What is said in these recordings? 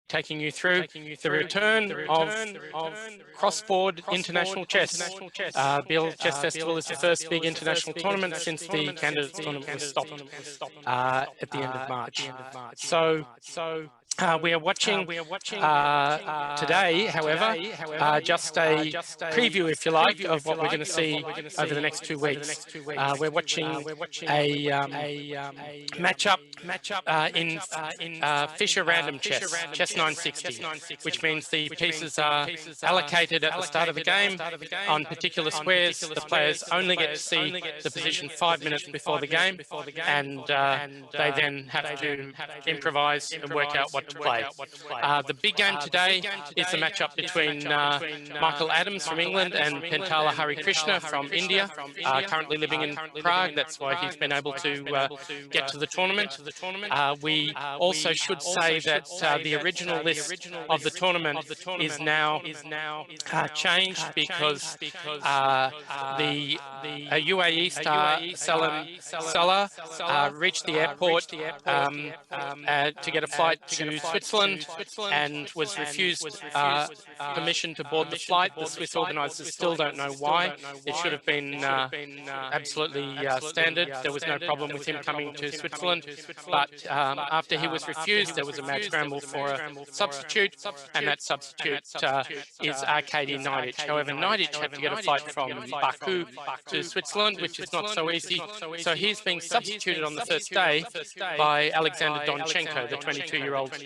Taking you through the return of cross-board international chess. Biel Chess Festival is the first big international tournament since the Candidates Tournament was stopped at the end of March. So we are watching today, however, just a preview, if you like, of what we're going to see over the next 2 weeks. We're watching a matchup in Fisher random chess, CHESS960, which means the pieces are allocated at the start of the game on particular squares. The players only get to see the position 5 minutes before the game, and they then have to improvise and work out what to play. The big game today is the matchup between Michael Adams from England and Pentala Harikrishna from India, currently living in Prague. That's why he's been able to get to the tournament. We also should say that the original list of the tournament is now changed because the UAE star Salah reached the airport to get a flight to Switzerland and was refused permission to board the flight. The Swiss organisers still don't know why. It should have been absolutely standard. There was no problem with him coming to Switzerland, but after he was refused, there was a mad scramble for a substitute, and that substitute is Arkady Naiditch. However, Naiditch had to get a flight from Baku to Switzerland, which is not so easy. So he's being substituted on the first day by Alexander Donchenko, the 22-year-old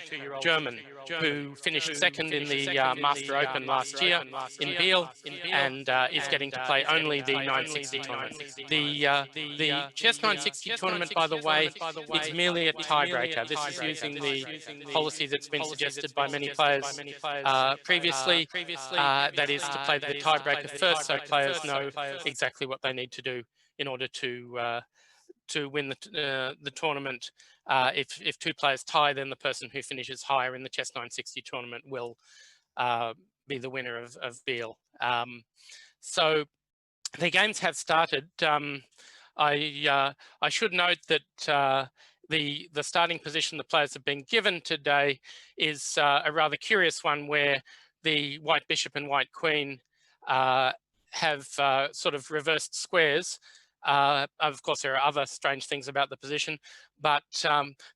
German, who finished second in the Master Open last year in Biel and is getting to play only the 960 tournament. The CHESS960 tournament, by the way, is merely a tiebreaker. This is using the policy that's been suggested by many players previously, that is to play the tiebreaker first, so players know exactly what they need to do in order to win the tournament. If two players tie, then the person who finishes higher in the CHESS960 tournament will be the winner of Biel. So the games have started. I should note that the starting position the players have been given today is a rather curious one, where the white bishop and white queen have sort of reversed squares. Of course, there are other strange things about the position, but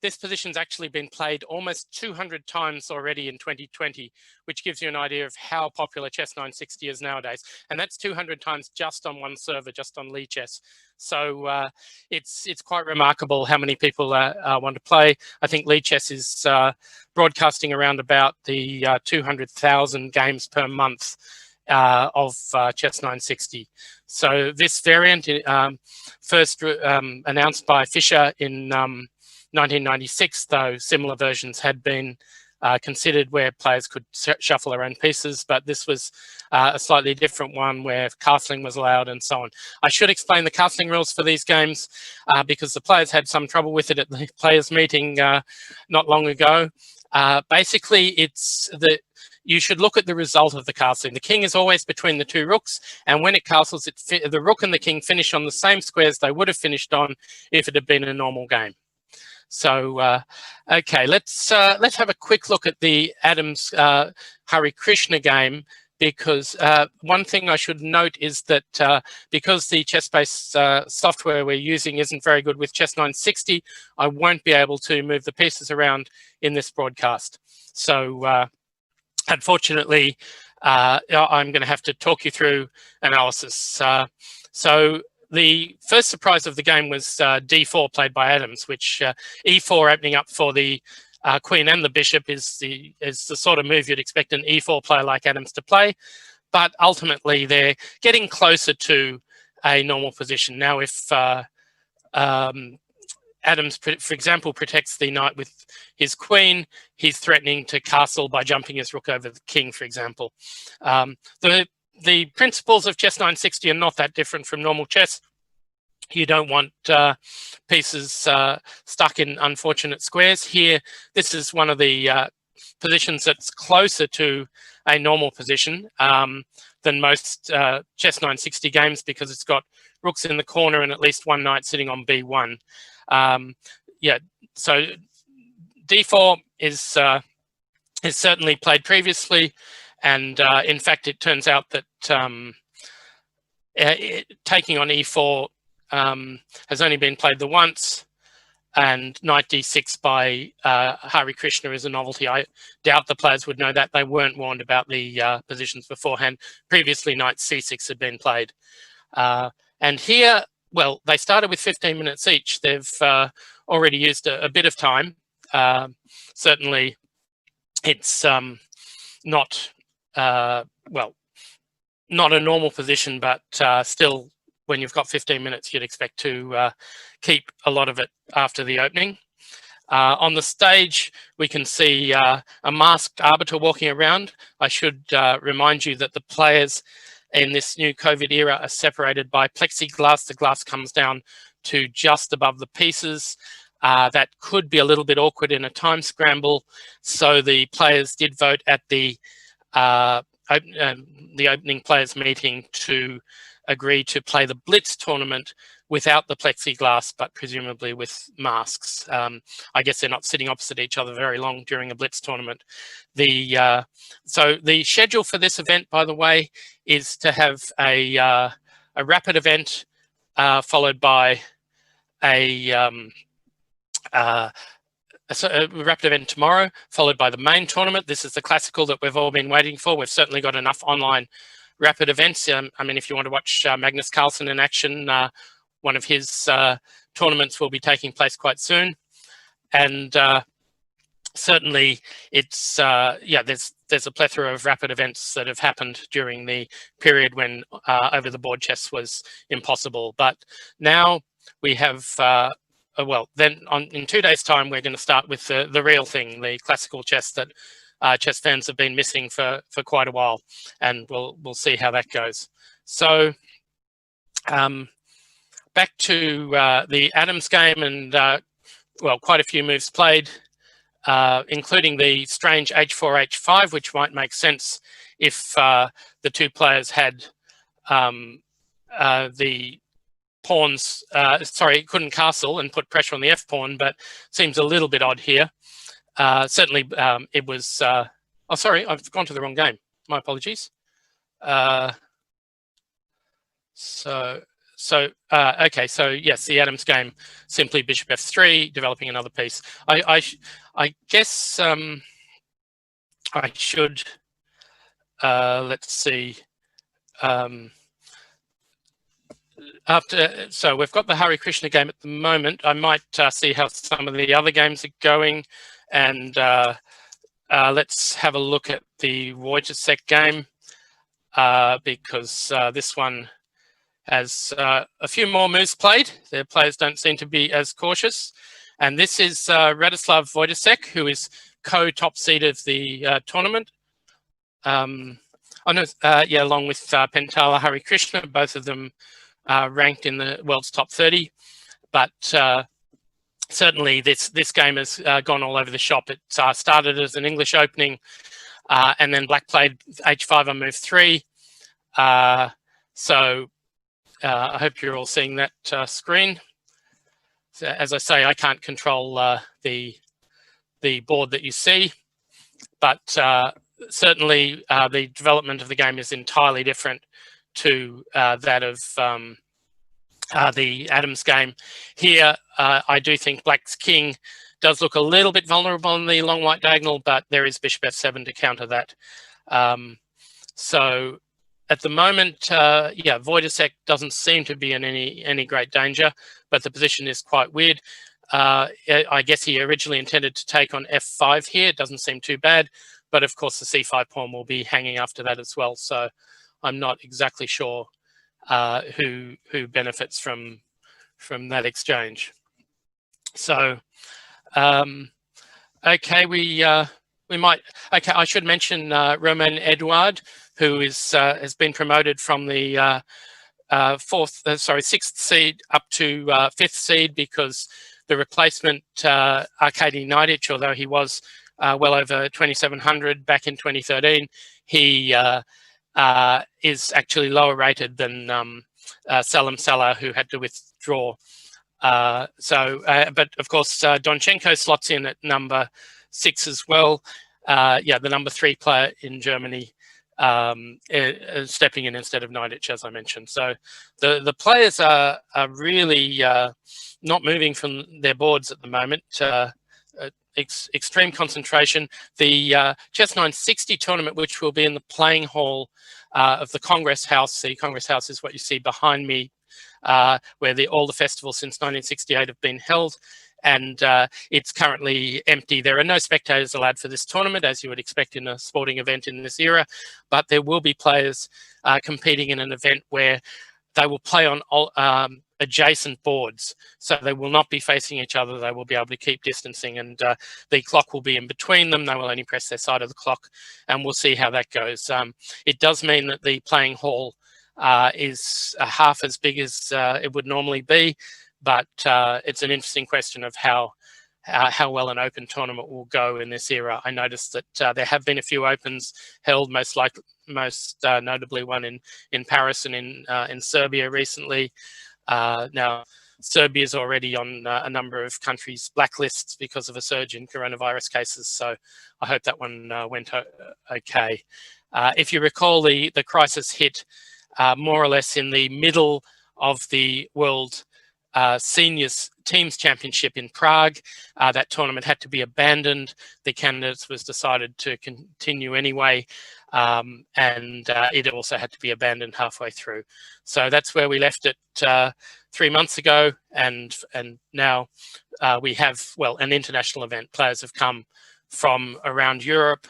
this position's actually been played almost 200 times already in 2020, which gives you an idea of how popular CHESS960 is nowadays. And that's 200 times just on one server, just on Lichess. So it's quite remarkable how many people want to play. I think Lichess is broadcasting around about the 200,000 games per month of CHESS960. So this variant, first announced by Fischer in 1996, though similar versions had been considered where players could shuffle their own pieces, but this was a slightly different one where castling was allowed and so on. I should explain the castling rules for these games because the players had some trouble with it at the players' meeting not long ago. Basically, it's you should look at the result of the castling. The king is always between the two rooks, and when it castles, the rook and the king finish on the same squares they would have finished on if it had been a normal game. So, okay, let's have a quick look at the Adams Hare Krishna game, because one thing I should note is that because the chess-based software we're using isn't very good with CHESS960, I won't be able to move the pieces around in this broadcast. So unfortunately, I'm going to have to talk you through analysis. So the first surprise of the game was d4 played by Adams, which e4 opening up for the queen and the bishop is the sort of move you'd expect an e4 player like Adams to play. But ultimately, they're getting closer to a normal position. Now, if Adams, for example, protects the knight with his queen, he's threatening to castle by jumping his rook over the king, for example. The principles of CHESS960 are not that different from normal chess. You don't want pieces stuck in unfortunate squares. Here, this is one of the positions that's closer to a normal position than most CHESS960 games, because it's got rooks in the corner and at least one knight sitting on b1. Yeah, so d4 is certainly played previously, and in fact, it turns out that taking on e4 has only been played the once, and knight d6 by Hare Krishna is a novelty. I doubt the players would know that. They weren't warned about the positions beforehand. Previously, knight c6 had been played. And here, well, they started with 15 minutes each. They've already used a bit of time. Certainly, it's not, well, not a normal position, but still, when you've got 15 minutes, you'd expect to keep a lot of it after the opening. On the stage, we can see a masked arbiter walking around. I should remind you that the players in this new COVID era are separated by plexiglass. The glass comes down to just above the pieces. That could be a little bit awkward in a time scramble. So the players did vote at the opening players meeting to agree to play the Blitz tournament without the plexiglass, but presumably with masks. I guess they're not sitting opposite each other very long during a Blitz tournament. So the schedule for this event, by the way, is to have a rapid event followed by a rapid event tomorrow, followed by the main tournament. This is the classical that we've all been waiting for. We've certainly got enough online rapid events. I mean, if you want to watch Magnus Carlsen in action, one of his tournaments will be taking place quite soon. And certainly it's, yeah, there's a plethora of rapid events that have happened during the period when over the board chess was impossible. But now we have, well, then in 2 days' time, we're going to start with the real thing, the classical chess that chess fans have been missing for quite a while, and we'll see how that goes. So back to the Adams game, and well, quite a few moves played, including the strange h4, h5, which might make sense if the two players had the pawns, sorry, couldn't castle and put pressure on the f pawn, but seems a little bit odd here. Certainly, it was, oh, sorry, I've gone to the wrong game. My apologies. So Okay, so yes, the Adams game, simply bishop f3, developing another piece. I guess I should, let's see, so we've got the Hare Krishna game at the moment. I might see how some of the other games are going, and let's have a look at the Wojciech game, because this one has a few more moves played. Their players don't seem to be as cautious. And this is Radoslav Wojciech, who is co-top seed of the tournament. Along with Pentala Hare Krishna, both of them ranked in the world's top 30. But certainly this game has gone all over the shop. It started as an English opening, and then Black played h5 on move 3. I hope you're all seeing that screen. So, as I say, I can't control the board that you see, but certainly the development of the game is entirely different to that of the Adams game. Here, I do think Black's king does look a little bit vulnerable on the long white diagonal, but there is bishop f7 to counter that. So at the moment, Wojciech doesn't seem to be in any great danger, but the position is quite weird. I guess he originally intended to take on f5 here. It doesn't seem too bad, but of course the c5 pawn will be hanging after that as well. So I'm not exactly sure who benefits from that exchange. So okay, we might. Okay, I should mention Romain Edouard, who is has been promoted from the sixth seed up to fifth seed, because the replacement Arkady Naiditsch, although he was well over 2,700 back in 2013, he is actually lower rated than Salam Salah, who had to withdraw. But of course, Donchenko slots in at number 6 as well. The number 3 player in Germany stepping in instead of Naiditsch, as I mentioned. So the players are really not moving from their boards at the moment. Extreme concentration. The CHESS960 tournament, which will be in the playing hall of the Congress House. The Congress House is what you see behind me, where all the festivals since 1968 have been held, and it's currently empty. There are no spectators allowed for this tournament, as you would expect in a sporting event in this era, but there will be players competing in an event where they will play on adjacent boards, so they will not be facing each other. They will be able to keep distancing, and the clock will be in between them. They will only press their side of the clock, and we'll see how that goes. It does mean that the playing hall is half as big as it would normally be, but it's an interesting question of how well an open tournament will go in this era. I noticed that there have been a few opens held, most notably one in Paris and in Serbia recently. Now, Serbia is already on a number of countries' blacklists because of a surge in coronavirus cases, so I hope that one went okay. If you recall, the crisis hit more or less in the middle of the World Seniors Teams Championship in Prague. That tournament had to be abandoned. The candidates was decided to continue anyway, and it also had to be abandoned halfway through. So that's where we left it 3 months ago, and now we have, well, an international event. Players have come from around Europe.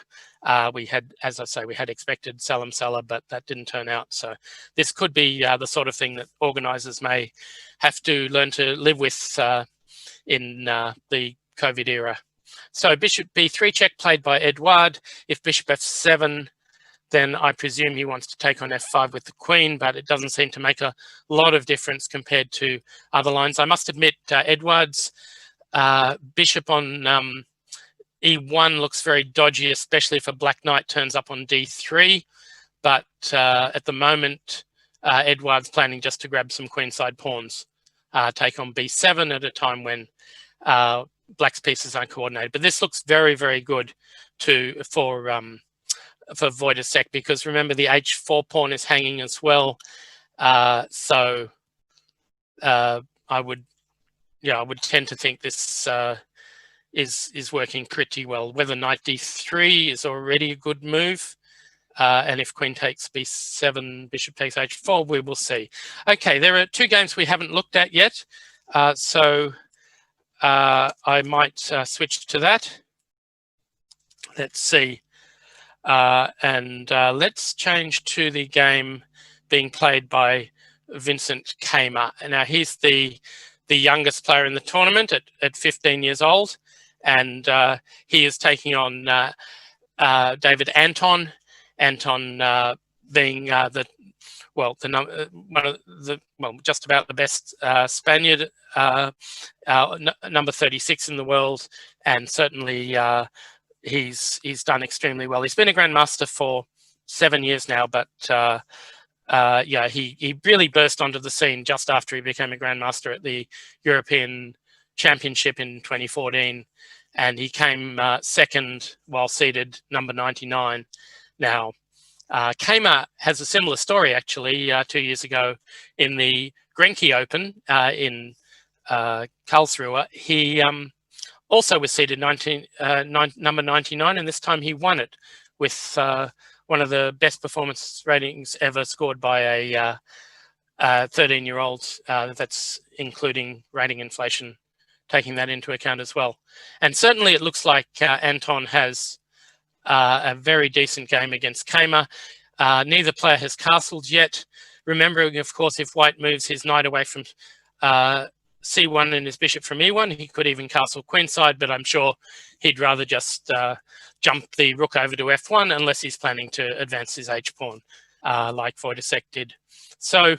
We had, as I say, we had expected Salam Salah, but that didn't turn out. So this could be the sort of thing that organisers may have to learn to live with in the COVID era. So bishop b3 check played by Edouard. If bishop f7, then I presume he wants to take on f5 with the queen, but it doesn't seem to make a lot of difference compared to other lines. I must admit, Edouard's bishop on e1 looks very dodgy, especially if a black knight turns up on d3. But at the moment, Edouard's planning just to grab some queenside pawns, take on b7 at a time when black's pieces aren't coordinated. But this looks very, very good for Wojciech, because remember the h4 pawn is hanging as well. So I would tend to think this is working pretty well. Whether knight d3 is already a good move, and if queen takes b7, bishop takes h4, we will see. Okay, there are two games we haven't looked at yet, so I might switch to that. Let's see. Let's change to the game being played by Vincent Kaymer. Now, he's the youngest player in the tournament at 15 years old, and he is taking on David Anton. Anton being just about the best Spaniard, number 36 in the world, and certainly he's done extremely well. He's been a grandmaster for 7 years now, but he really burst onto the scene just after he became a grandmaster at the European Championship in 2014, and he came second while seeded number 99. Now, Kaymer has a similar story actually. 2 years ago in the Grenke Open in Karlsruhe, he also was seeded number 99, and this time he won it with one of the best performance ratings ever scored by a 13-year-old. That's including rating inflation, taking that into account as well. And certainly it looks like Anton has a very decent game against Kaymer. Neither player has castled yet. Remembering, of course, if white moves his knight away from c1 and his bishop from e1, he could even castle queenside, but I'm sure he'd rather just jump the rook over to f1 unless he's planning to advance his h-pawn, like Wojciech did. So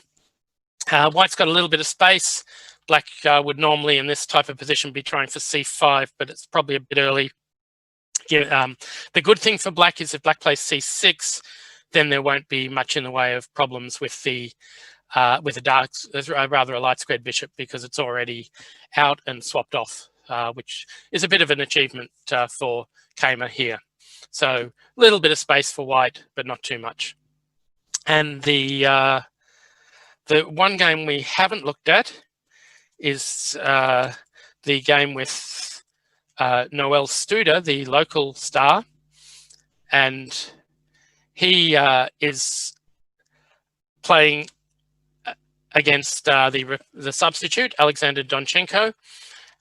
white's got a little bit of space. Black would normally, in this type of position, be trying for c5, but it's probably a bit early. The good thing for black is if black plays c6, then there won't be much in the way of problems with a light squared bishop, because it's already out and swapped off, which is a bit of an achievement for Kaymer here. So a little bit of space for white, but not too much. And the one game we haven't looked at is the game with Noel Studer, the local star, and he is playing against the substitute, Alexander Donchenko,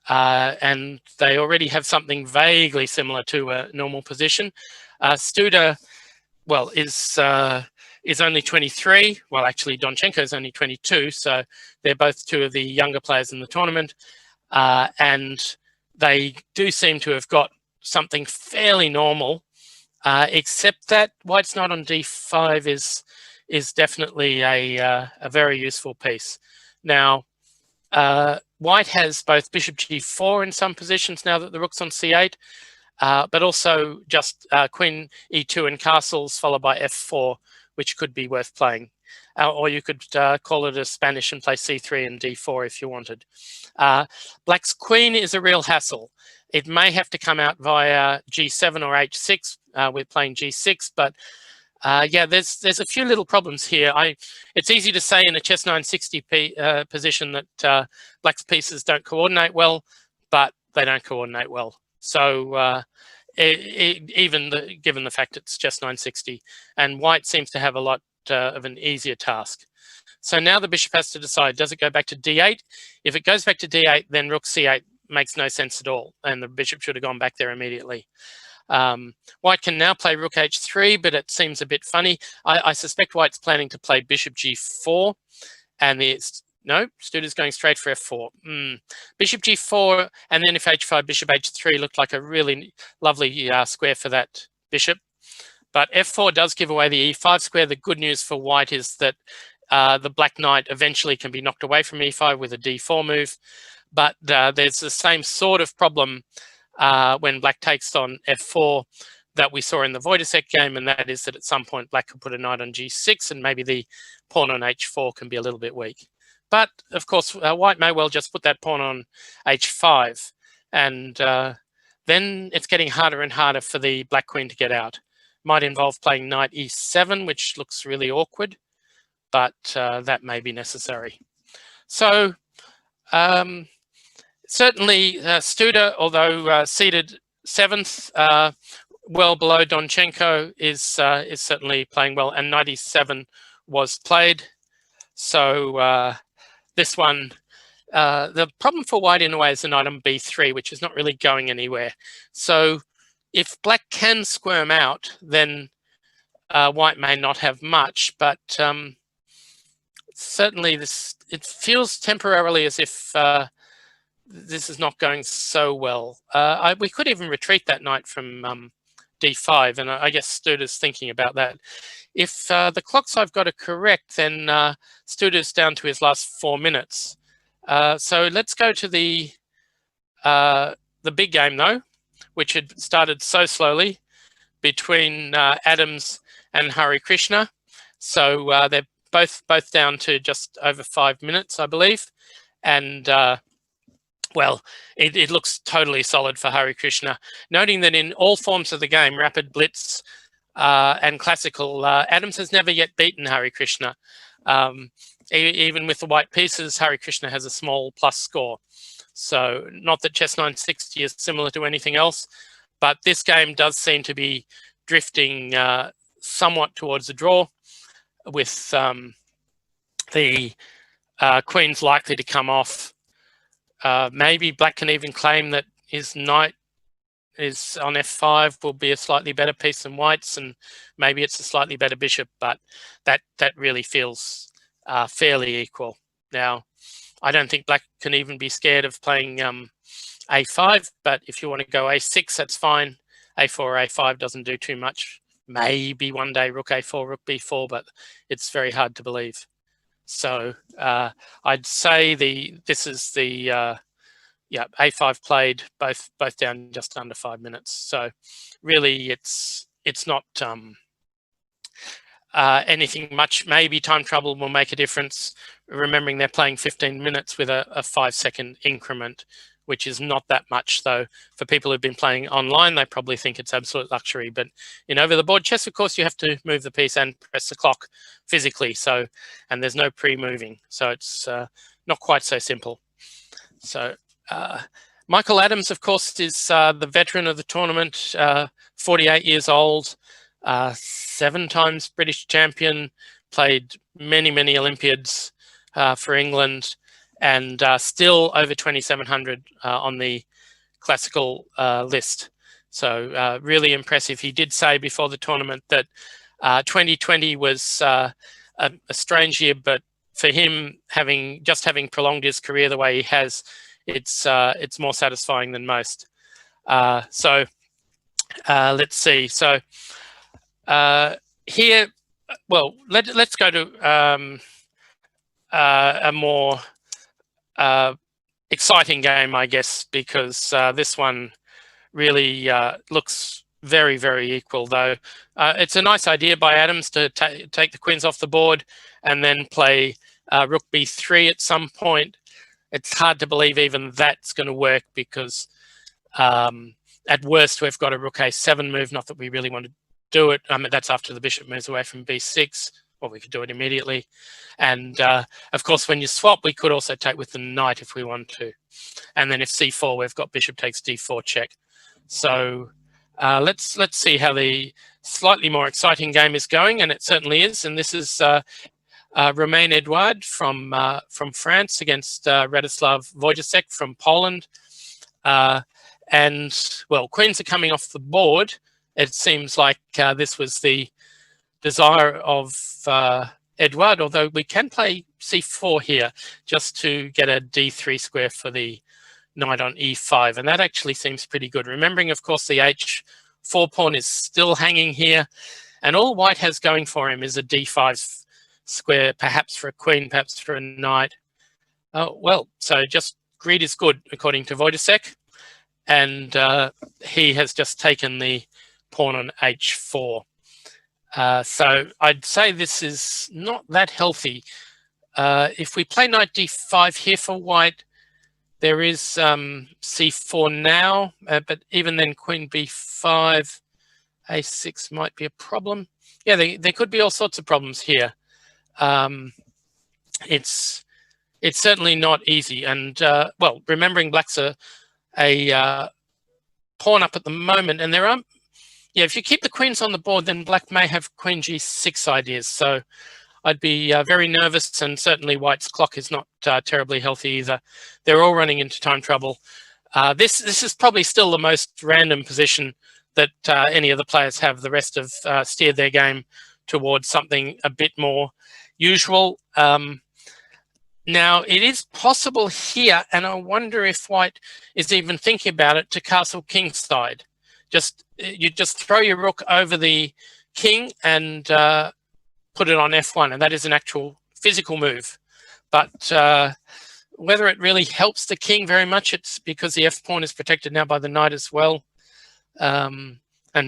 and they already have something vaguely similar to a normal position. Studer, well, is only 23. Well, actually, Donchenko is only 22, so they're both two of the younger players in the tournament, and they do seem to have got something fairly normal, except that white's knight on d5 is definitely a very useful piece. Now, white has both bishop g4 in some positions now that the rook's on c8, but also just queen e2 and castles followed by f4, which could be worth playing. Or you could call it a Spanish and play c3 and d4 if you wanted. Black's queen is a real hassle. It may have to come out via g7 or h6. We're playing g6, but yeah, there's a few little problems here. It's easy to say in a CHESS960 position that black's pieces don't coordinate well, but they don't coordinate well. So given the fact it's CHESS960, and white seems to have a lot of an easier task. So now the bishop has to decide, does it go back to d8? If it goes back to d8, then rook c8 makes no sense at all, and the bishop should have gone back there immediately. White can now play rook h3, but it seems a bit funny. I suspect white's planning to play bishop g4, and Studer's going straight for f4. Bishop g4, and then if h5, bishop h3 looked like a really lovely square for that bishop. But f4 does give away the e5 square. The good news for white is that the black knight eventually can be knocked away from e5 with a d4 move. But there's the same sort of problem when black takes on f4 that we saw in the Wojciech game, and that is that at some point black can put a knight on g6, and maybe the pawn on h4 can be a little bit weak. But of course, white may well just put that pawn on h5, and then it's getting harder and harder for the black queen to get out. Might involve playing knight e7, which looks really awkward, but that may be necessary. So Certainly, Studer, although seeded 7th, well below Donchenko, is certainly playing well, and 97 was played. So this one, the problem for white in a way is the knight on b3, which is not really going anywhere. So if black can squirm out, then white may not have much, but certainly it feels temporarily as if this is not going so well. We could even retreat that knight from d5, and I guess Studer's thinking about that. If the clocks I've got are correct, then Studer's down to his last 4 minutes. So let's go to the big game, though, which had started so slowly between Adams and Hari Krishna. So they're both down to just over 5 minutes, I believe. And well, it looks totally solid for Hari Krishna. Noting that in all forms of the game, rapid, blitz, and classical, Adams has never yet beaten Hari Krishna. Even with the white pieces, Hari Krishna has a small plus score. So not that CHESS960 is similar to anything else, but this game does seem to be drifting somewhat towards a draw, with the queen's likely to come off. Maybe black can even claim that his knight is on f5 will be a slightly better piece than white's, and maybe it's a slightly better bishop, but that really feels fairly equal. Now, I don't think black can even be scared of playing a5, but if you want to go a6, that's fine. a4 or a5 doesn't do too much. Maybe one day rook a4, rook b4, but it's very hard to believe. So I'd say this is the a5 played, both down just under 5 minutes. So really, it's not anything much. Maybe time trouble will make a difference. Remembering they're playing 15 minutes with a 5-second increment, which is not that much, though. For people who've been playing online, they probably think it's absolute luxury. But in over-the-board chess, of course, you have to move the piece and press the clock physically. So, and there's no pre-moving, so it's not quite so simple. So Michael Adams, of course, is the veteran of the tournament, 48 years old, 7 times British champion, played many Olympiads for England, and still over 2,700 on the classical list. So really impressive. He did say before the tournament that 2020 was a strange year, but for him, having prolonged his career the way he has, it's more satisfying than most. So let's see. So here, well, let's go to a more exciting game, I guess, because this one really looks very equal, though. It's a nice idea by Adams to take the queens off the board and then play rook b3 at some point. It's hard to believe even that's going to work, because at worst we've got a rook a7 move, not that we really want to do it. I mean, that's after the bishop moves away from b6, or we could do it immediately. And of course, when you swap, we could also take with the knight if we want to. And then if c4, we've got bishop takes d4 check. So let's see how the slightly more exciting game is going, and it certainly is. And this is Romain Edouard from France against Radoslav Wojciech from Poland. And, well, queens are coming off the board. It seems like this was the desire of Edouard, although we can play c4 here just to get a d3 square for the knight on e5, and that actually seems pretty good. Remembering, of course, the h4 pawn is still hanging here, and all white has going for him is a d5 square, perhaps for a queen, perhaps for a knight. Oh, well, so just greed is good, according to Wojciech, and he has just taken the pawn on h4. So I'd say this is not that healthy. If we play knight d5 here for white, there is c4 now, but even then queen b5, a6 might be a problem. Yeah, there could be all sorts of problems here. It's it's certainly not easy. And well, remembering black's a pawn up at the moment, and there are, yeah, if you keep the queens on the board, then black may have queen g6 ideas. So I'd be very nervous, and certainly white's clock is not terribly healthy either. They're all running into time trouble. This is probably still the most random position that any of the players have. The rest have steered their game towards something a bit more usual. Now, it is possible here, and I wonder if white is even thinking about it, to castle kingside. You just throw your rook over the king and put it on f1, and that is an actual physical move. But whether it really helps the king very much, it's because the f-pawn is protected now by the knight as well. And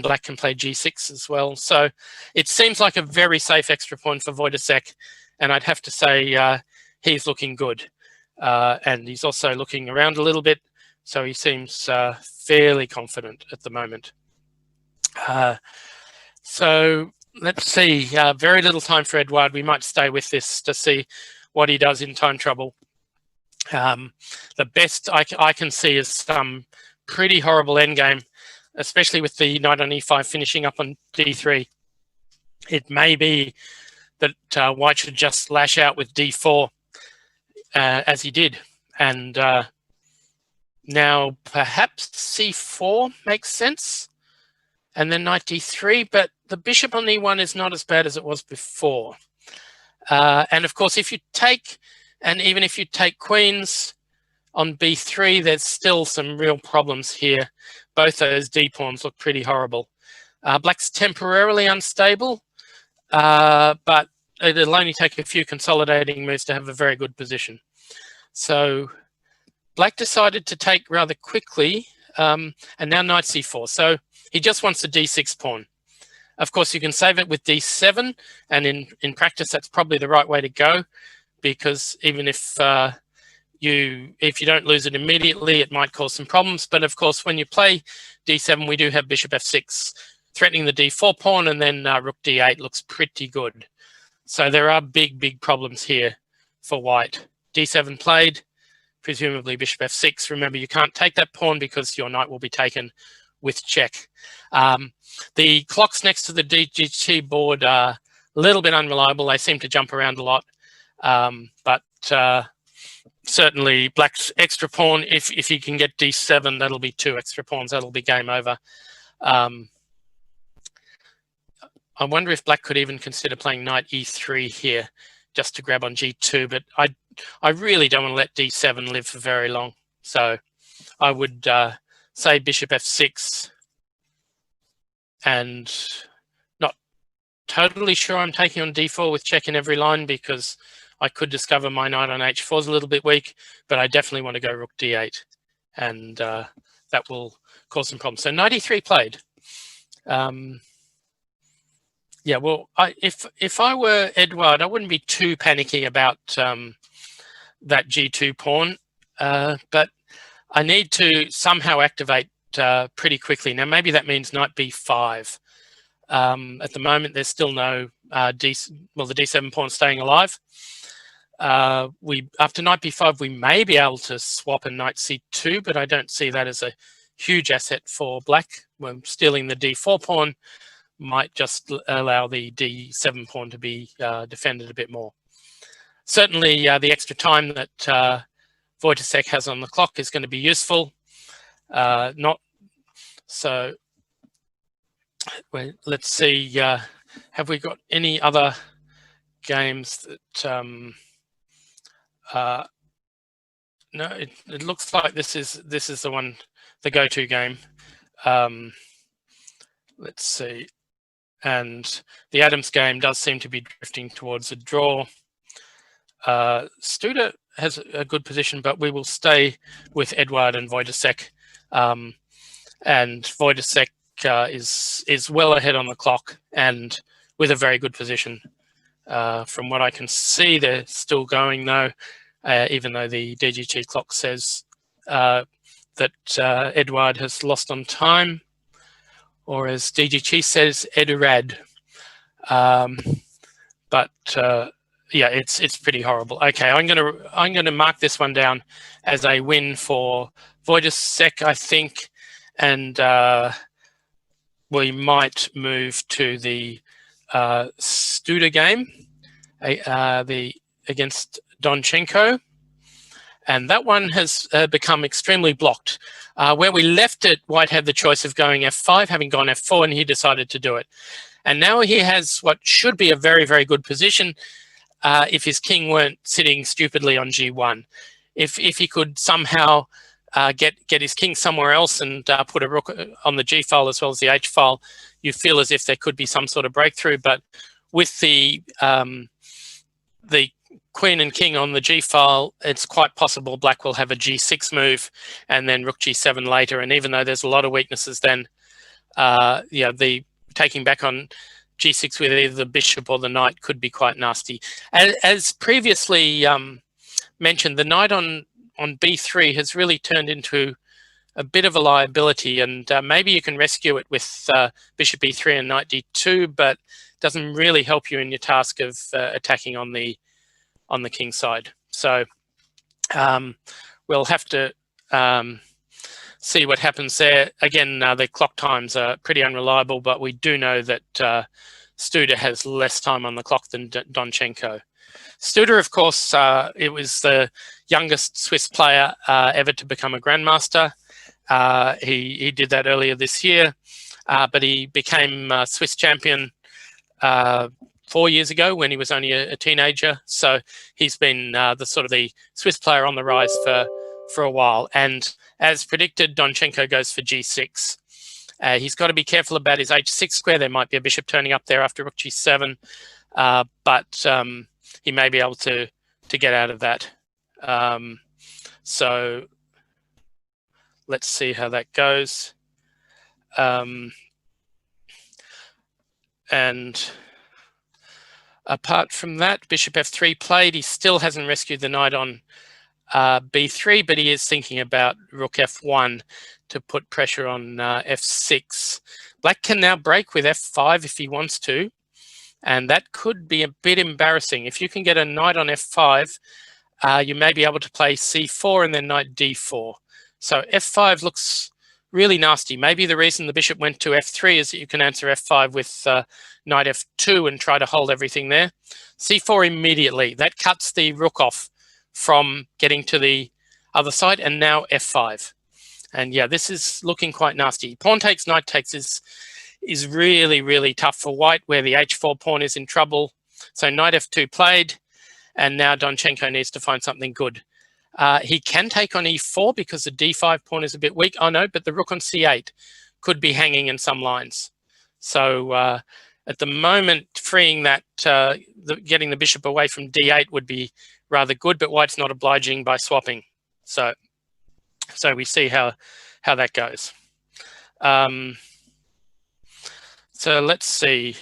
black can play g6 as well. So it seems like a very safe extra pawn for Wojciech, and I'd have to say he's looking good. And he's also looking around a little bit, so he seems fairly confident at the moment. So let's see, very little time for Eduard. We might stay with this to see what he does in time trouble. The best I can see is some pretty horrible endgame, especially with the knight on e5 finishing up on d3. It may be that white should just lash out with d4, as he did. And now perhaps c4 makes sense, and then knight d3, but the bishop on e1 is not as bad as it was before. And of course, if you take, and even if you take queens on b3, there's still some real problems here. Both those d-pawns look pretty horrible. Black's temporarily unstable, but it'll only take a few consolidating moves to have a very good position. So black decided to take rather quickly, and now knight c4. So he just wants a d6 pawn. Of course, you can save it with d7, and in practice, that's probably the right way to go, because even if you don't lose it immediately, it might cause some problems. But of course, when you play d7, we do have bishop f6, threatening the d4 pawn, and then rook d8 looks pretty good. So there are big problems here for white. d7 played, presumably bishop f6. Remember, you can't take that pawn because your knight will be taken with check. The clocks next to the DGT board are a little bit unreliable. They seem to jump around a lot. But certainly black's extra pawn, if he can get d7, that'll be 2 extra pawns. That'll be game over. I wonder if black could even consider playing knight e3 here, just to grab on g2, but I really don't want to let d7 live for very long. So I would say bishop f6, and not totally sure I'm taking on d4 with check in every line, because I could discover my knight on h4 is a little bit weak, but I definitely want to go rook d8, and that will cause some problems. So knight e3 played. Yeah, well, if I were Eduard, I wouldn't be too panicky about that g2 pawn, but I need to somehow activate pretty quickly. Now, maybe that means knight b5. At the moment, there's still no the d7 pawn staying alive. After knight b5, we may be able to swap a knight c2, but I don't see that as a huge asset for black. When stealing the d4 pawn might just allow the d7 pawn to be defended a bit more. Certainly, the extra time that Wojciech has on the clock is going to be useful. So let's see, have we got any other games that no, it looks like this is the one, the go-to game. Let's see, and the Adams game does seem to be drifting towards a draw. Studer has a good position, but we will stay with Eduard and Wojciech. And Wojciech is well ahead on the clock and with a very good position. From what I can see, they're still going though, even though the DGT clock says that Eduard has lost on time, or as DGT says, Edurad. But yeah, it's pretty horrible. Okay, I'm gonna mark this one down as a win for Wojciech, I think, and we might move to the Studer game, against Donchenko, and that one has become extremely blocked. Where we left it, White had the choice of going f5, having gone f4, and he decided to do it. And now he has what should be a very, very good position if his king weren't sitting stupidly on g1. If he could somehow get his king somewhere else and put a rook on the g file as well as the h file, you feel as if there could be some sort of breakthrough. But with the queen and king on the g file, it's quite possible black will have a g6 move and then rook g7 later. And even though there's a lot of weaknesses, then the taking back on g6 with either the bishop or the knight could be quite nasty. As previously mentioned, the knight on b3 has really turned into a bit of a liability, and maybe you can rescue it with bishop e3 and knight d2, but doesn't really help you in your task of attacking on the king side. So we'll have to see what happens there. Again, the clock times are pretty unreliable, but we do know that Studer has less time on the clock than Donchenko. Studer, of course, it was the youngest Swiss player ever to become a grandmaster. He did that earlier this year, but he became Swiss champion 4 years ago when he was only a teenager. So he's been the Swiss player on the rise for a while. And as predicted, Donchenko goes for g6. He's got to be careful about his h6 square. There might be a bishop turning up there after rook g7, but he may be able to get out of that. So let's see how that goes. And apart from that, bishop f3 played. He still hasn't rescued the knight on b3, but he is thinking about rook f1 to put pressure on f6. Black can now break with f5 if he wants to, and that could be a bit embarrassing. If you can get a knight on f5, you may be able to play c4 and then knight d4. So f5 looks really nasty. Maybe the reason the bishop went to f3 is that you can answer f5 with knight f2 and try to hold everything there. c4 immediately. That cuts the rook off from getting to the other side, and now f5. And yeah, this is looking quite nasty. Pawn takes, knight takes is really, really tough for White, where the h4 pawn is in trouble. So knight f2 played, and now Donchenko needs to find something good. He can take on e4 because the d5 pawn is a bit weak. Oh no, but the rook on c8 could be hanging in some lines. So at the moment, freeing that, getting the bishop away from d8 would be rather good, but White's not obliging by swapping. So we see how that goes. So let's see.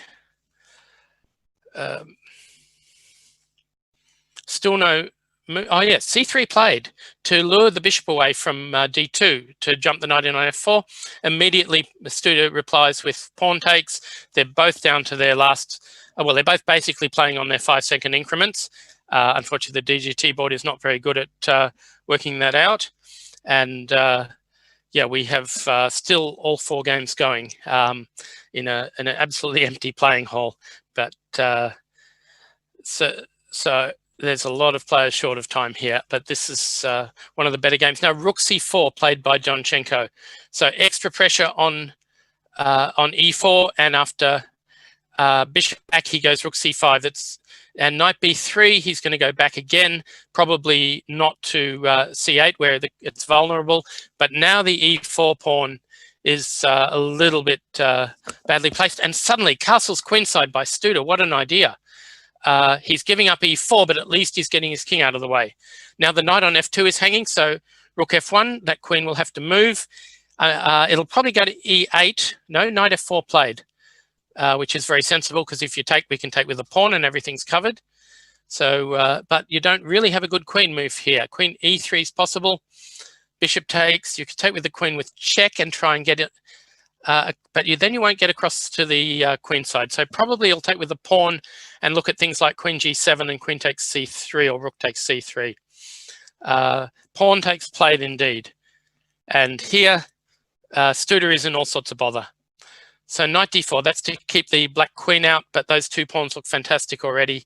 Still no. Oh yeah, c3 played to lure the bishop away from d2 to jump the knight in on f4. Immediately, Studer replies with pawn takes. They're both down to their last. Well, they're both basically playing on their 5-second increments. Unfortunately, the DGT board is not very good at working that out. And yeah, we have still all 4 games going in an absolutely empty playing hall. But so there's a lot of players short of time here, but this is one of the better games. Now, rook c4 played by Donchenko. So extra pressure on e4, and after bishop back, he goes rook c5. And knight b3, he's going to go back again, probably not to c8 where it's vulnerable. But now the e4 pawn is a little bit badly placed. And suddenly, castle's queenside by Studer. What an idea. He's giving up e4, but at least he's getting his king out of the way. Now the knight on f2 is hanging, so rook f1, that queen will have to move. It'll probably go to e8. No, knight f4 played. Which is very sensible, because if you take, we can take with a pawn and everything's covered. So, but you don't really have a good queen move here. Queen e3 is possible. Bishop takes. You could take with the queen with check and try and get it but then you won't get across to the queen side. So probably you'll take with the pawn and look at things like queen g7 and queen takes c3 or rook takes c3. Pawn takes played indeed. And here, Studer is in all sorts of bother. So knight d4, that's to keep the black queen out, but those two pawns look fantastic already.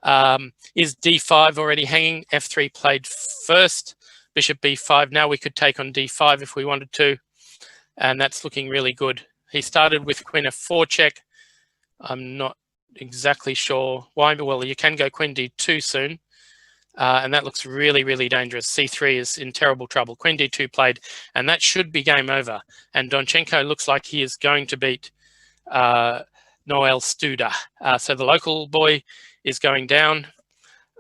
Is d5 already hanging? f3 played first, bishop b5. Now we could take on d5 if we wanted to, and that's looking really good. He started with queen f4 check. I'm not exactly sure why, but well, you can go queen d2 soon. And that looks really, really dangerous. c3 is in terrible trouble. Queen d2 played, and that should be game over. And Donchenko looks like he is going to beat Noel Studer. So the local boy is going down.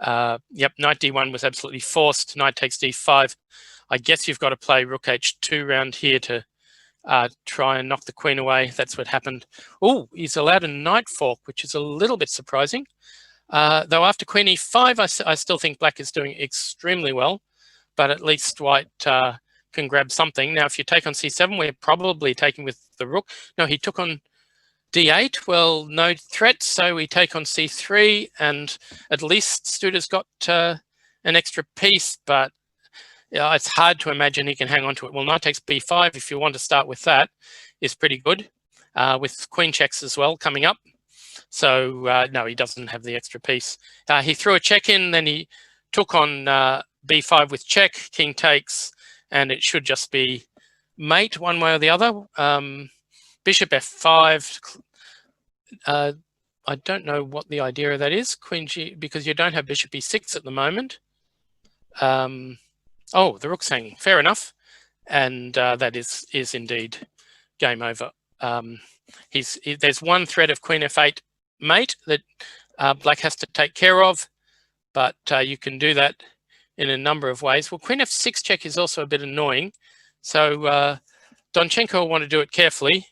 Yep, knight d1 was absolutely forced. Knight takes d5. I guess you've got to play rook h2 round here to try and knock the queen away. That's what happened. Oh, he's allowed a knight fork, which is a little bit surprising. Though after queen e5, I still think black is doing extremely well, but at least white can grab something. Now, if you take on c7, we're probably taking with the rook. No, he took on d8. Well, no threat, so we take on c3, and at least Studer's got an extra piece, but it's hard to imagine he can hang on to it. Well, knight takes b5, if you want to start with that, is pretty good, with queen checks as well coming up. So no, he doesn't have the extra piece. He threw a check in, then he took on b5 with check, king takes, and it should just be mate one way or the other. Bishop f5. I don't know what the idea of that is. Queen g, because you don't have bishop e6 at the moment. Oh, the rook's hanging. Fair enough. And that is indeed game over. There's one threat of queen f8 mate that black has to take care of, but you can do that in a number of ways. Well, queen f6 check is also a bit annoying, so Donchenko will want to do it carefully.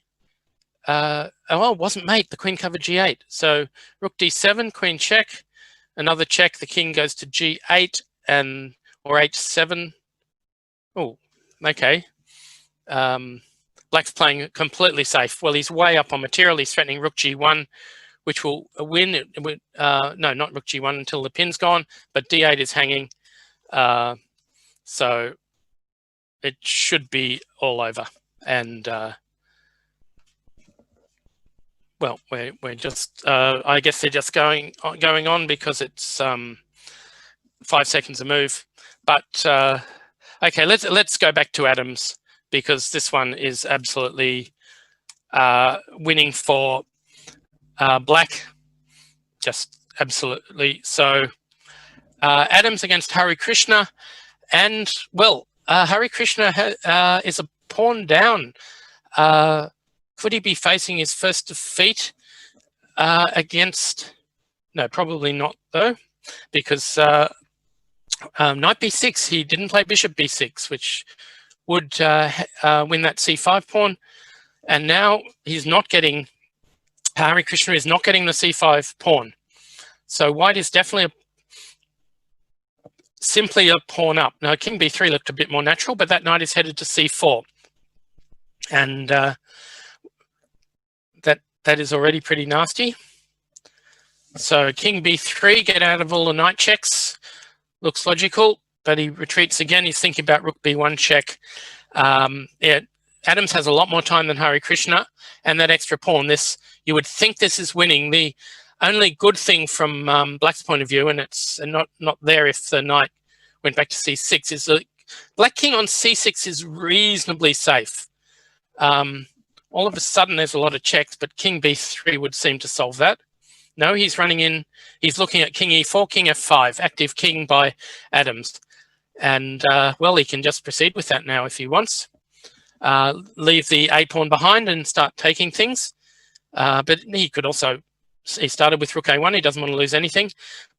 Oh, it wasn't mate, the queen covered g8. So rook d7, queen check, another check, the king goes to g8 and or h7. Oh, okay. Black's playing completely safe. Well, he's way up on material. He's threatening rook g1, which will win. No, not rook g1 until the pin's gone, but d8 is hanging. So it should be all over. And well, we're just, I guess they're just going on because it's 5 seconds a move. But okay, let's go back to Adams, because this one is absolutely winning for black, just absolutely. So Adams against Hari Krishna, and well, Hari Krishna is a pawn down. Could he be facing his first defeat against? No, probably not though, because knight b6. He didn't play bishop b6, which would win that c5 pawn, and now he's not getting. Hari Krishna is not getting the c5 pawn. So white is definitely simply a pawn up. Now, king b3 looked a bit more natural, but that knight is headed to c4. And that is already pretty nasty. So king b3, get out of all the knight checks. Looks logical, but he retreats again. He's thinking about rook b1 check. Yeah, Adams has a lot more time than Hari Krishna, and that extra pawn, you would think this is winning. The only good thing from black's point of view, and it's not there if the knight went back to c6, is that black king on c6 is reasonably safe. All of a sudden there's a lot of checks, but king b3 would seem to solve that. No, he's running in, he's looking at king e4, king f5, active king by Adams. And well, he can just proceed with that now if he wants. Leave the a pawn behind and start taking things. But he could also, he started with rook a1, he doesn't want to lose anything.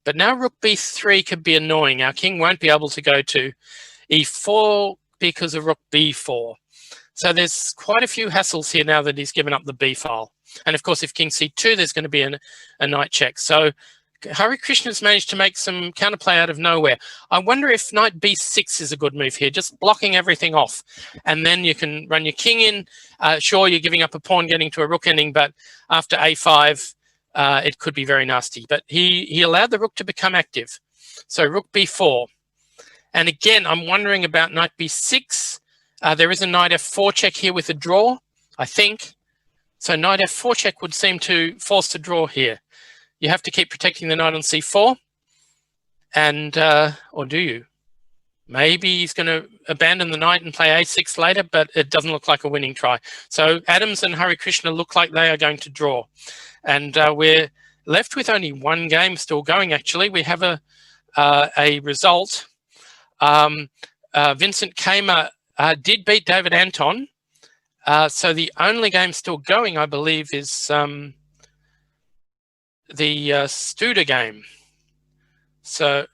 But now rook b3 could be annoying. Our king won't be able to go to e4 because of rook b4. So there's quite a few hassles here now that he's given up the b file. And of course, if king c2, there's going to be a knight check. So Hari Krishna's managed to make some counterplay out of nowhere. I wonder if knight b6 is a good move here, just blocking everything off. And then you can run your king in. Sure, you're giving up a pawn getting to a rook ending, but after a5, it could be very nasty. But he allowed the rook to become active. So rook b4. And again, I'm wondering about knight b6. There is a knight f4 check here with a draw, I think. So knight f4 check would seem to force a draw here. You have to keep protecting the knight on c4, and or do you? Maybe he's going to abandon the knight and play a6 later, but it doesn't look like a winning try. So Adams and Hari Krishna look like they are going to draw, and we're left with only one game still going. Actually, we have a result. Vincent Kamer did beat David Anton, so the only game still going, I believe, is the Studer game. So,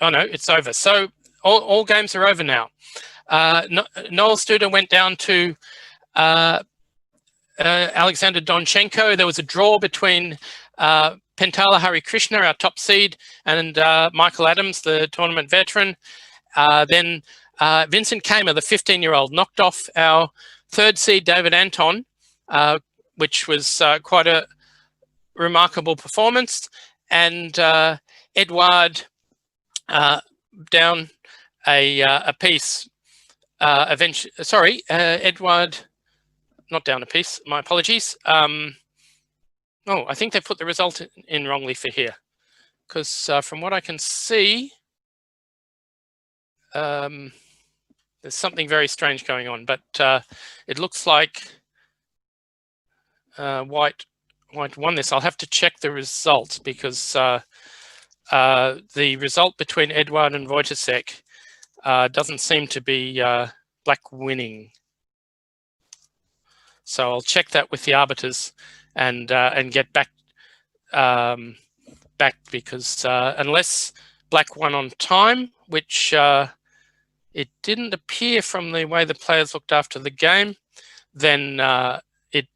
oh no, it's over. So all games are over now. Noel Studer went down to Alexander Donchenko. There was a draw between Pentala Hari Krishna, our top seed, and Michael Adams, the tournament veteran. Then Vincent Kamer, the 15-year-old, knocked off our third seed, David Anton, which was quite a remarkable performance. And Edouard down a piece. Eventually, sorry, Edouard, not down a piece. My apologies. Oh, I think they put the result in wrongly for here, because from what I can see, there's something very strange going on. But it looks like White won this. I'll have to check the results, because the result between Edouard and Wojciech doesn't seem to be Black winning. So I'll check that with the arbiters and get back because unless Black won on time, which it didn't appear from the way the players looked after the game, then it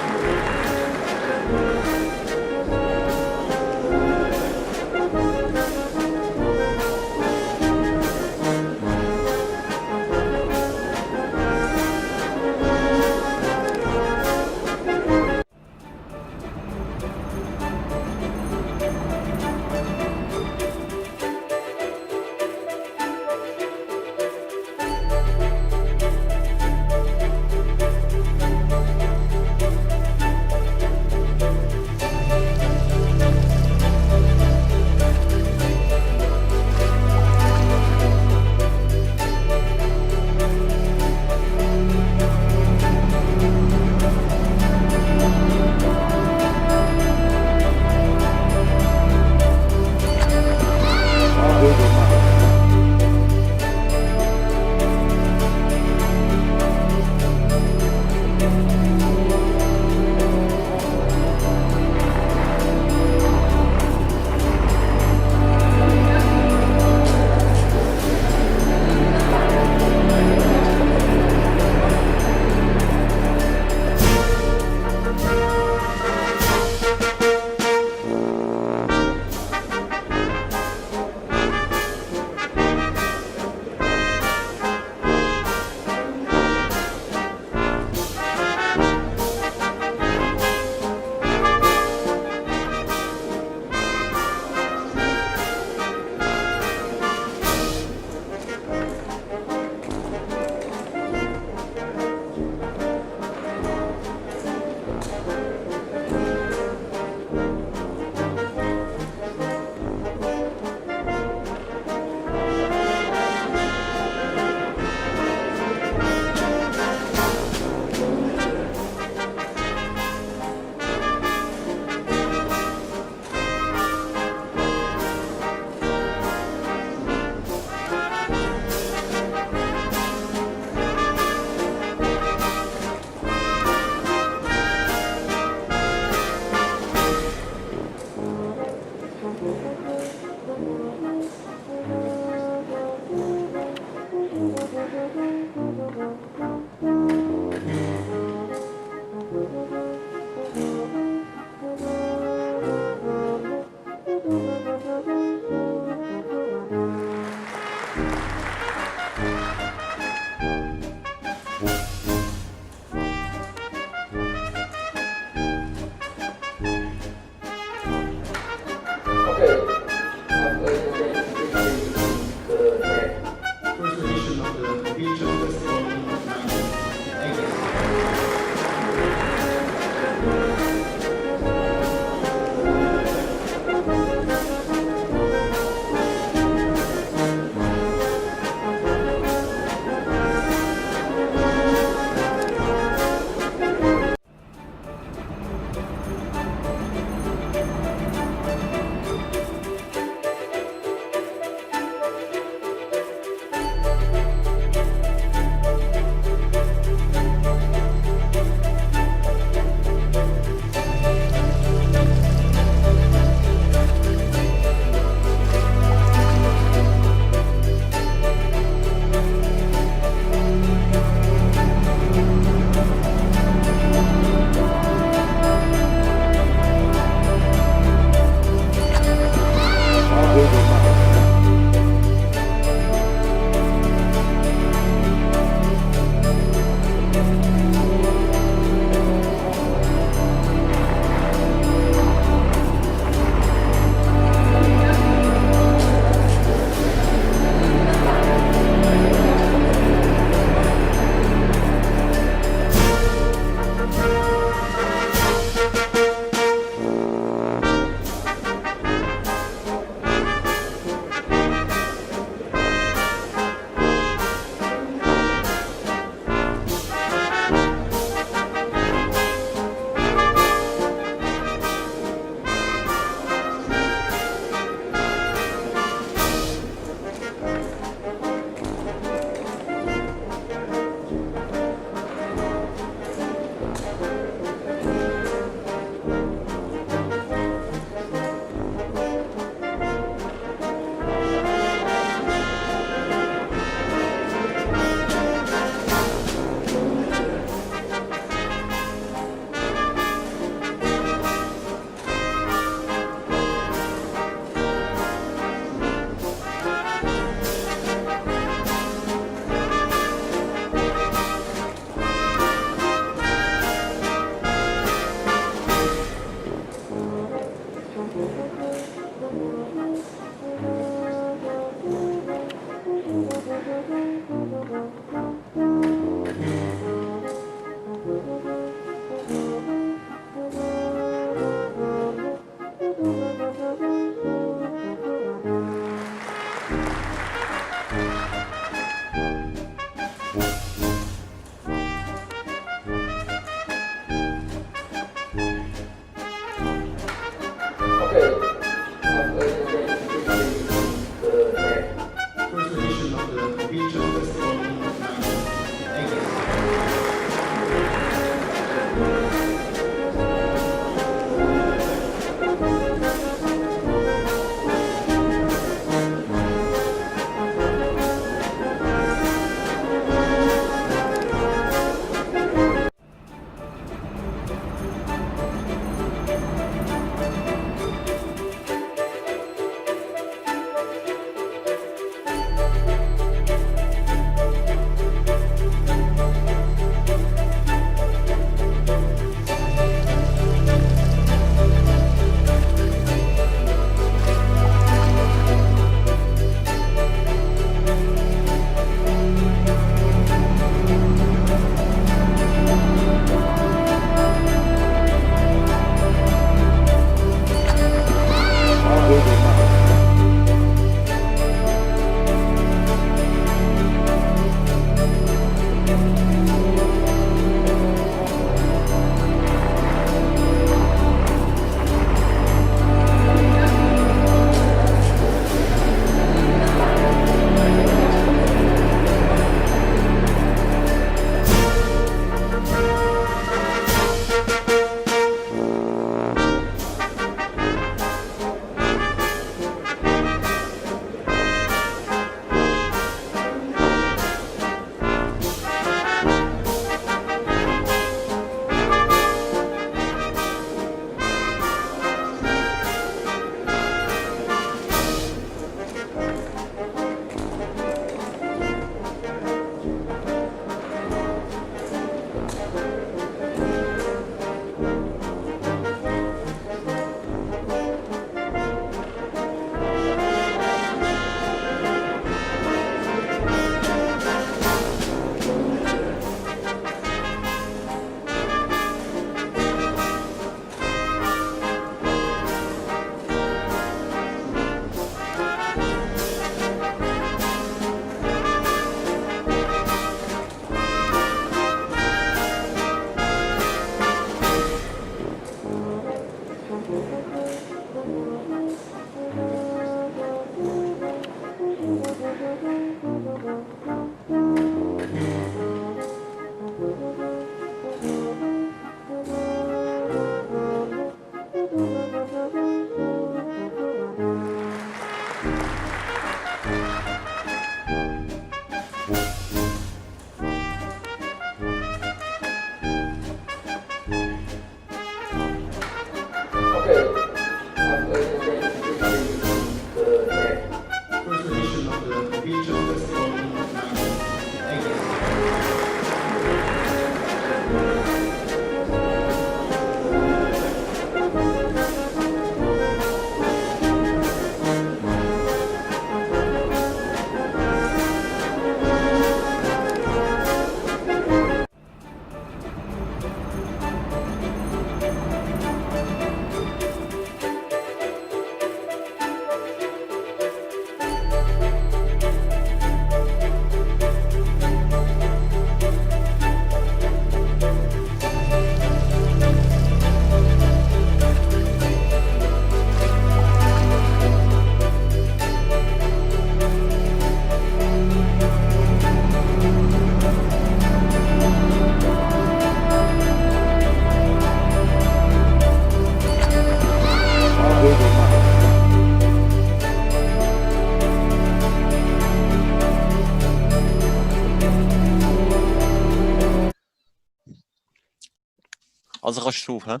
Stufe.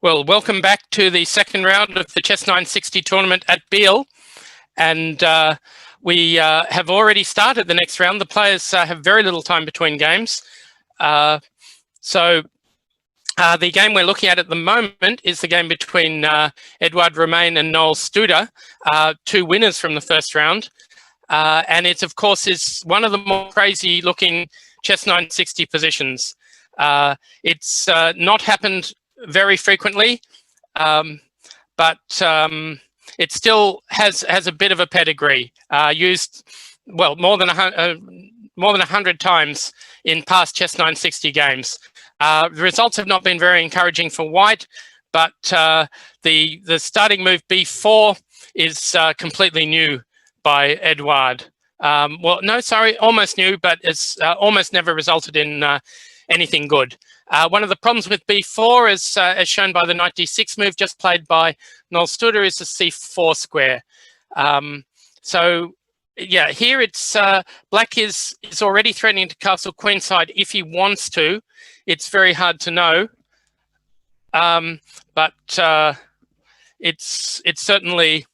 Well, welcome back to the second round of the CHESS960 tournament at Biel. And we have already started the next round. The players have very little time between games. So the game we're looking at the moment is the game between Edouard Romain and Noel Studer, two winners from the first round. And it, of course, is one of the more crazy-looking CHESS960 positions. It's not happened very frequently, but it still has a bit of a pedigree. Used, well, more than 100 times in past CHESS960 games. The results have not been very encouraging for white, but the starting move b4 is completely new by Edouard. Well, no, sorry, almost new, but it's almost never resulted in anything good. One of the problems with b4 is, as shown by the knight d6 move just played by Noel Studer, is the c4 square. So, yeah, here it's black is already threatening to castle queenside if he wants to. It's very hard to know, but it's certainly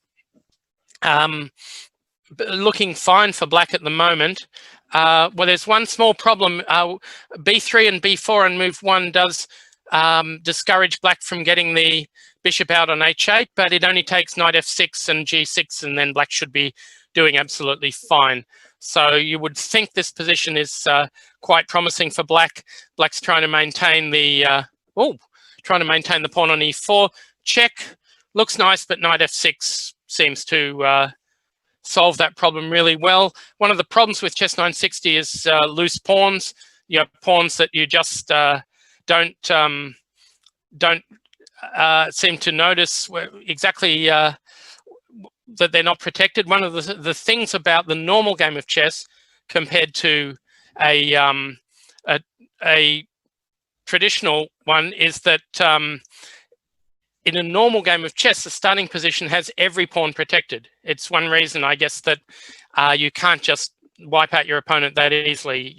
looking fine for black at the moment. Well, there's one small problem. b3 and b4 on move 1 does discourage black from getting the bishop out on h8, but it only takes knight f6 and g6, and then black should be doing absolutely fine. So you would think this position is quite promising for black. Black's trying to maintain the the pawn on e4. Check, looks nice, but knight f6 seems to solve that problem really well. One of the problems with CHESS960 is loose pawns. You have pawns that you just don't seem to notice exactly that they're not protected. One of the things about the normal game of chess compared to a traditional one is that in a normal game of chess, the starting position has every pawn protected. It's one reason, I guess, that you can't just wipe out your opponent that easily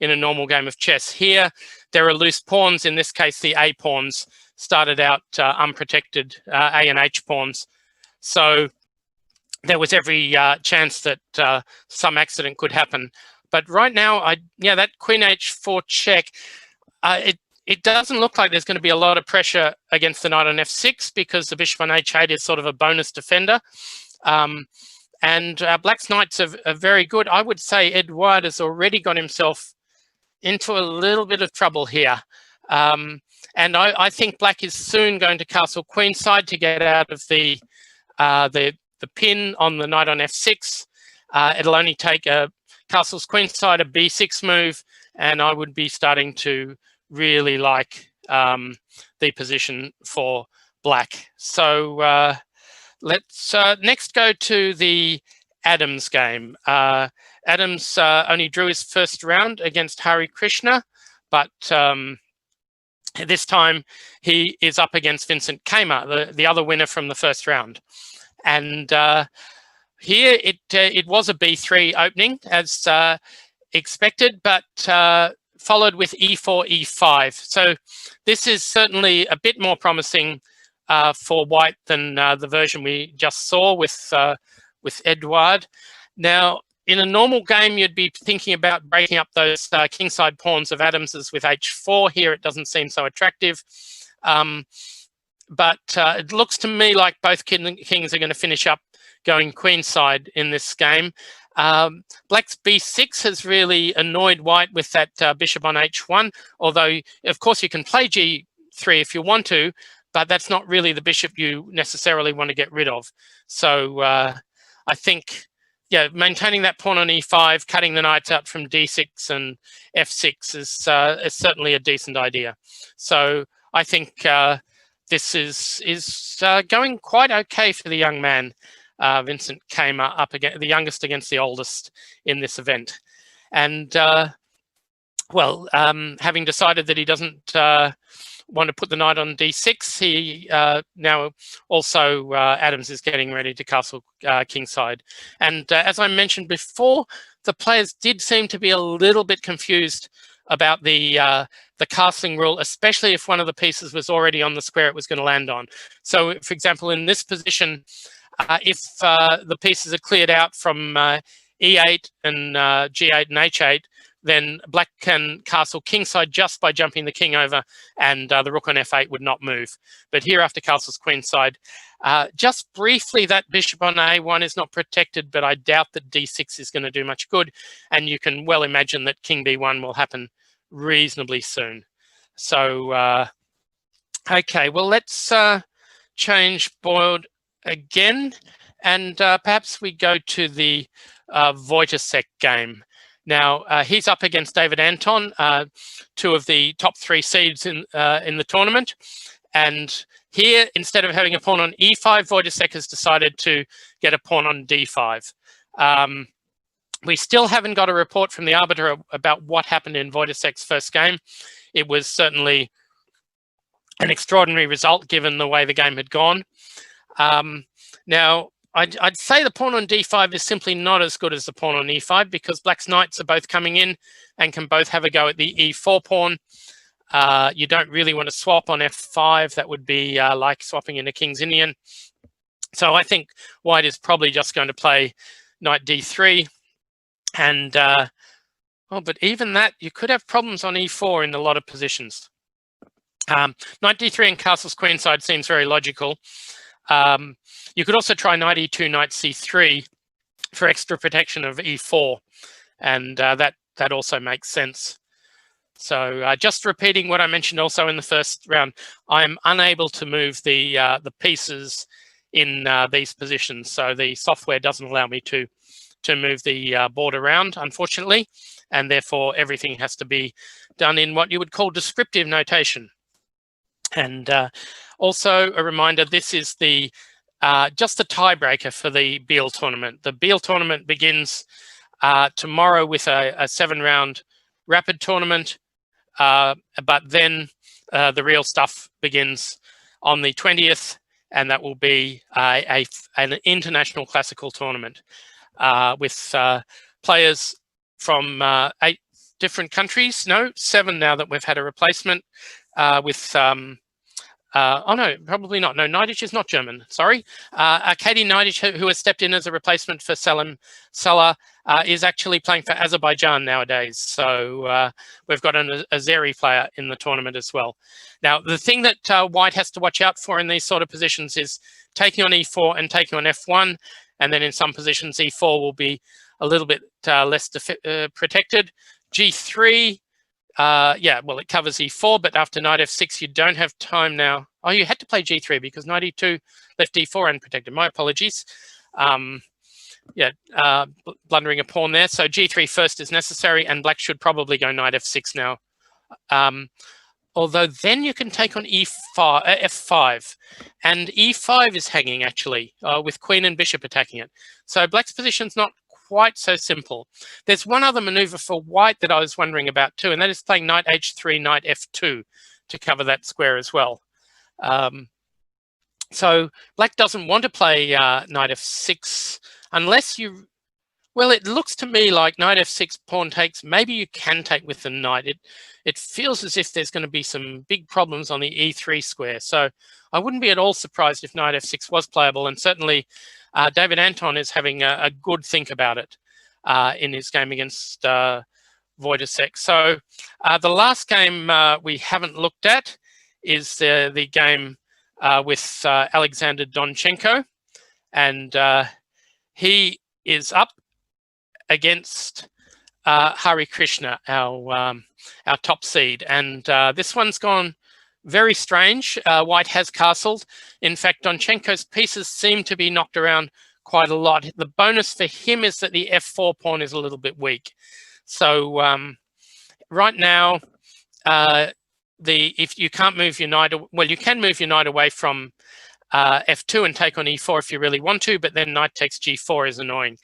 in a normal game of chess. Here, there are loose pawns. In this case, the A pawns started out unprotected, A and H pawns. So there was every chance that some accident could happen. But right now, that queen h4 check, it doesn't look like there's going to be a lot of pressure against the knight on f6 because the bishop on h8 is sort of a bonus defender. And black's knights are very good. I would say Edouard has already got himself into a little bit of trouble here. And I think black is soon going to castle queenside to get out of the pin on the knight on f6. It'll only take a castles queenside, a b6 move, and I would be starting to really like the position for black. So let's next go to the Adams game. Adams only drew his first round against Hari Krishna, but this time he is up against Vincent Kaymer, the other winner from the first round. And here it was a b3 opening as expected, but followed with e4, e5. So this is certainly a bit more promising for white than the version we just saw with Edouard. Now, in a normal game, you'd be thinking about breaking up those kingside pawns of Adams's with h4. Here, it doesn't seem so attractive. But it looks to me like both kings are going to finish up going queenside in this game. Black's b6 has really annoyed white with that bishop on h1, although, of course, you can play g3 if you want to, but that's not really the bishop you necessarily want to get rid of. So I think, yeah, maintaining that pawn on e5, cutting the knights out from d6 and f6 is certainly a decent idea. So I think this is going quite okay for the young man. Vincent Kaymer up against the youngest against the oldest in this event. And, well, having decided that he doesn't want to put the knight on d6, he now also, Adams is getting ready to castle kingside. And as I mentioned before, the players did seem to be a little bit confused about the castling rule, especially if one of the pieces was already on the square it was going to land on. So, for example, in this position, if the pieces are cleared out from E8 and G8 and H8, then black can castle kingside just by jumping the king over, and the rook on F8 would not move. But here, after castles queenside, just briefly, that bishop on A1 is not protected, but I doubt that D6 is going to do much good. And you can well imagine that king B1 will happen reasonably soon. So, okay, well, let's change board again, and perhaps we go to the Wojciech game. Now, he's up against David Anton, two of the top 3 seeds in the tournament. And here, instead of having a pawn on E5, Wojciech has decided to get a pawn on D5. We still haven't got a report from the arbiter about what happened in Wojciech's first game. It was certainly an extraordinary result given the way the game had gone. Now, I'd say the pawn on D5 is simply not as good as the pawn on E5 because black's knights are both coming in and can both have a go at the E4 pawn. You don't really want to swap on F5. That would be like swapping in a King's Indian. So I think white is probably just going to play knight D3. And, well, but even that, you could have problems on E4 in a lot of positions. Knight D3 and castles queenside seems very logical. You could also try knight E2, knight C3 for extra protection of E4. And that also makes sense. So just repeating what I mentioned also in the first round, I'm unable to move the pieces in these positions. So the software doesn't allow me to move the board around, unfortunately, and therefore everything has to be done in what you would call descriptive notation. And also a reminder, this is the just the tiebreaker for the Biel tournament. The Biel tournament begins tomorrow with a 7-round rapid tournament. But then the real stuff begins on the 20th, and that will be an international classical tournament with players from 8 different countries. No, 7 now that we've had a replacement with... oh no, probably not. No, Neidich is not German. Sorry. Katie Neidich, who has stepped in as a replacement for Salim Salah, is actually playing for Azerbaijan nowadays. So we've got an Azeri player in the tournament as well. Now, the thing that white has to watch out for in these sort of positions is taking on E4 and taking on F1. And then in some positions, E4 will be a little bit less protected. G3. Yeah, well, it covers E4, but after knight F6, you don't have time now. Oh, you had to play G3 because knight E2 left E4 unprotected. My apologies. Yeah, blundering a pawn there. So G3 first is necessary, and black should probably go knight F6 now. Although then you can take on F5, and E5 is hanging actually, with queen and bishop attacking it. So black's position's not quite so simple. There's one other maneuver for white that I was wondering about too, and that is playing knight H3, knight F2 to cover that square as well. So black doesn't want to play knight F6 unless you... Well, it looks to me like knight F6 pawn takes. Maybe you can take with the knight. It feels as if there's going to be some big problems on the E3 square. So I wouldn't be at all surprised if knight F6 was playable, and certainly David Anton is having a good think about it in his game against Wojciech. So the last game we haven't looked at is the game with Alexander Donchenko, and he is up against Hari Krishna, our top seed, and this one's gone very strange. White has castled. In fact, Donchenko's pieces seem to be knocked around quite a lot. The bonus for him is that the F4 pawn is a little bit weak. So right now, if you can't move your knight, well, you can move your knight away from F2 and take on E4 if you really want to, but then knight takes G4 is annoying.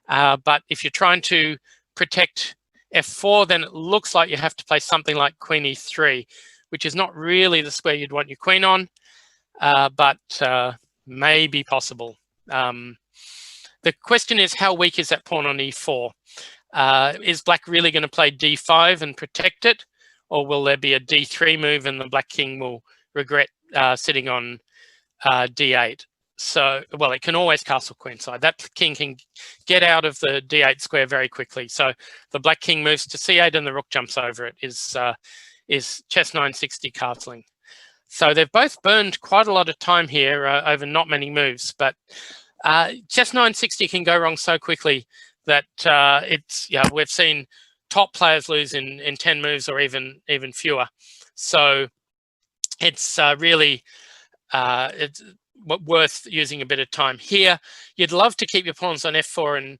But if you're trying to protect F4, then it looks like you have to play something like Queen E3, which is not really the square you'd want your queen on, but may be possible. The question is, how weak is that pawn on E4? Is black really going to play d5 and protect it, or will there be a d3 move and the black king will regret sitting on d8? So, well, it can always castle queenside. That king can get out of the d8 square very quickly. So the black king moves to c8 and the rook jumps over it. Is CHESS960 castling. So they've both burned quite a lot of time here over not many moves, but CHESS960 can go wrong so quickly that we've seen top players lose in 10 moves or even fewer. So it's really it's worth using a bit of time here. You'd love to keep your pawns on f4 and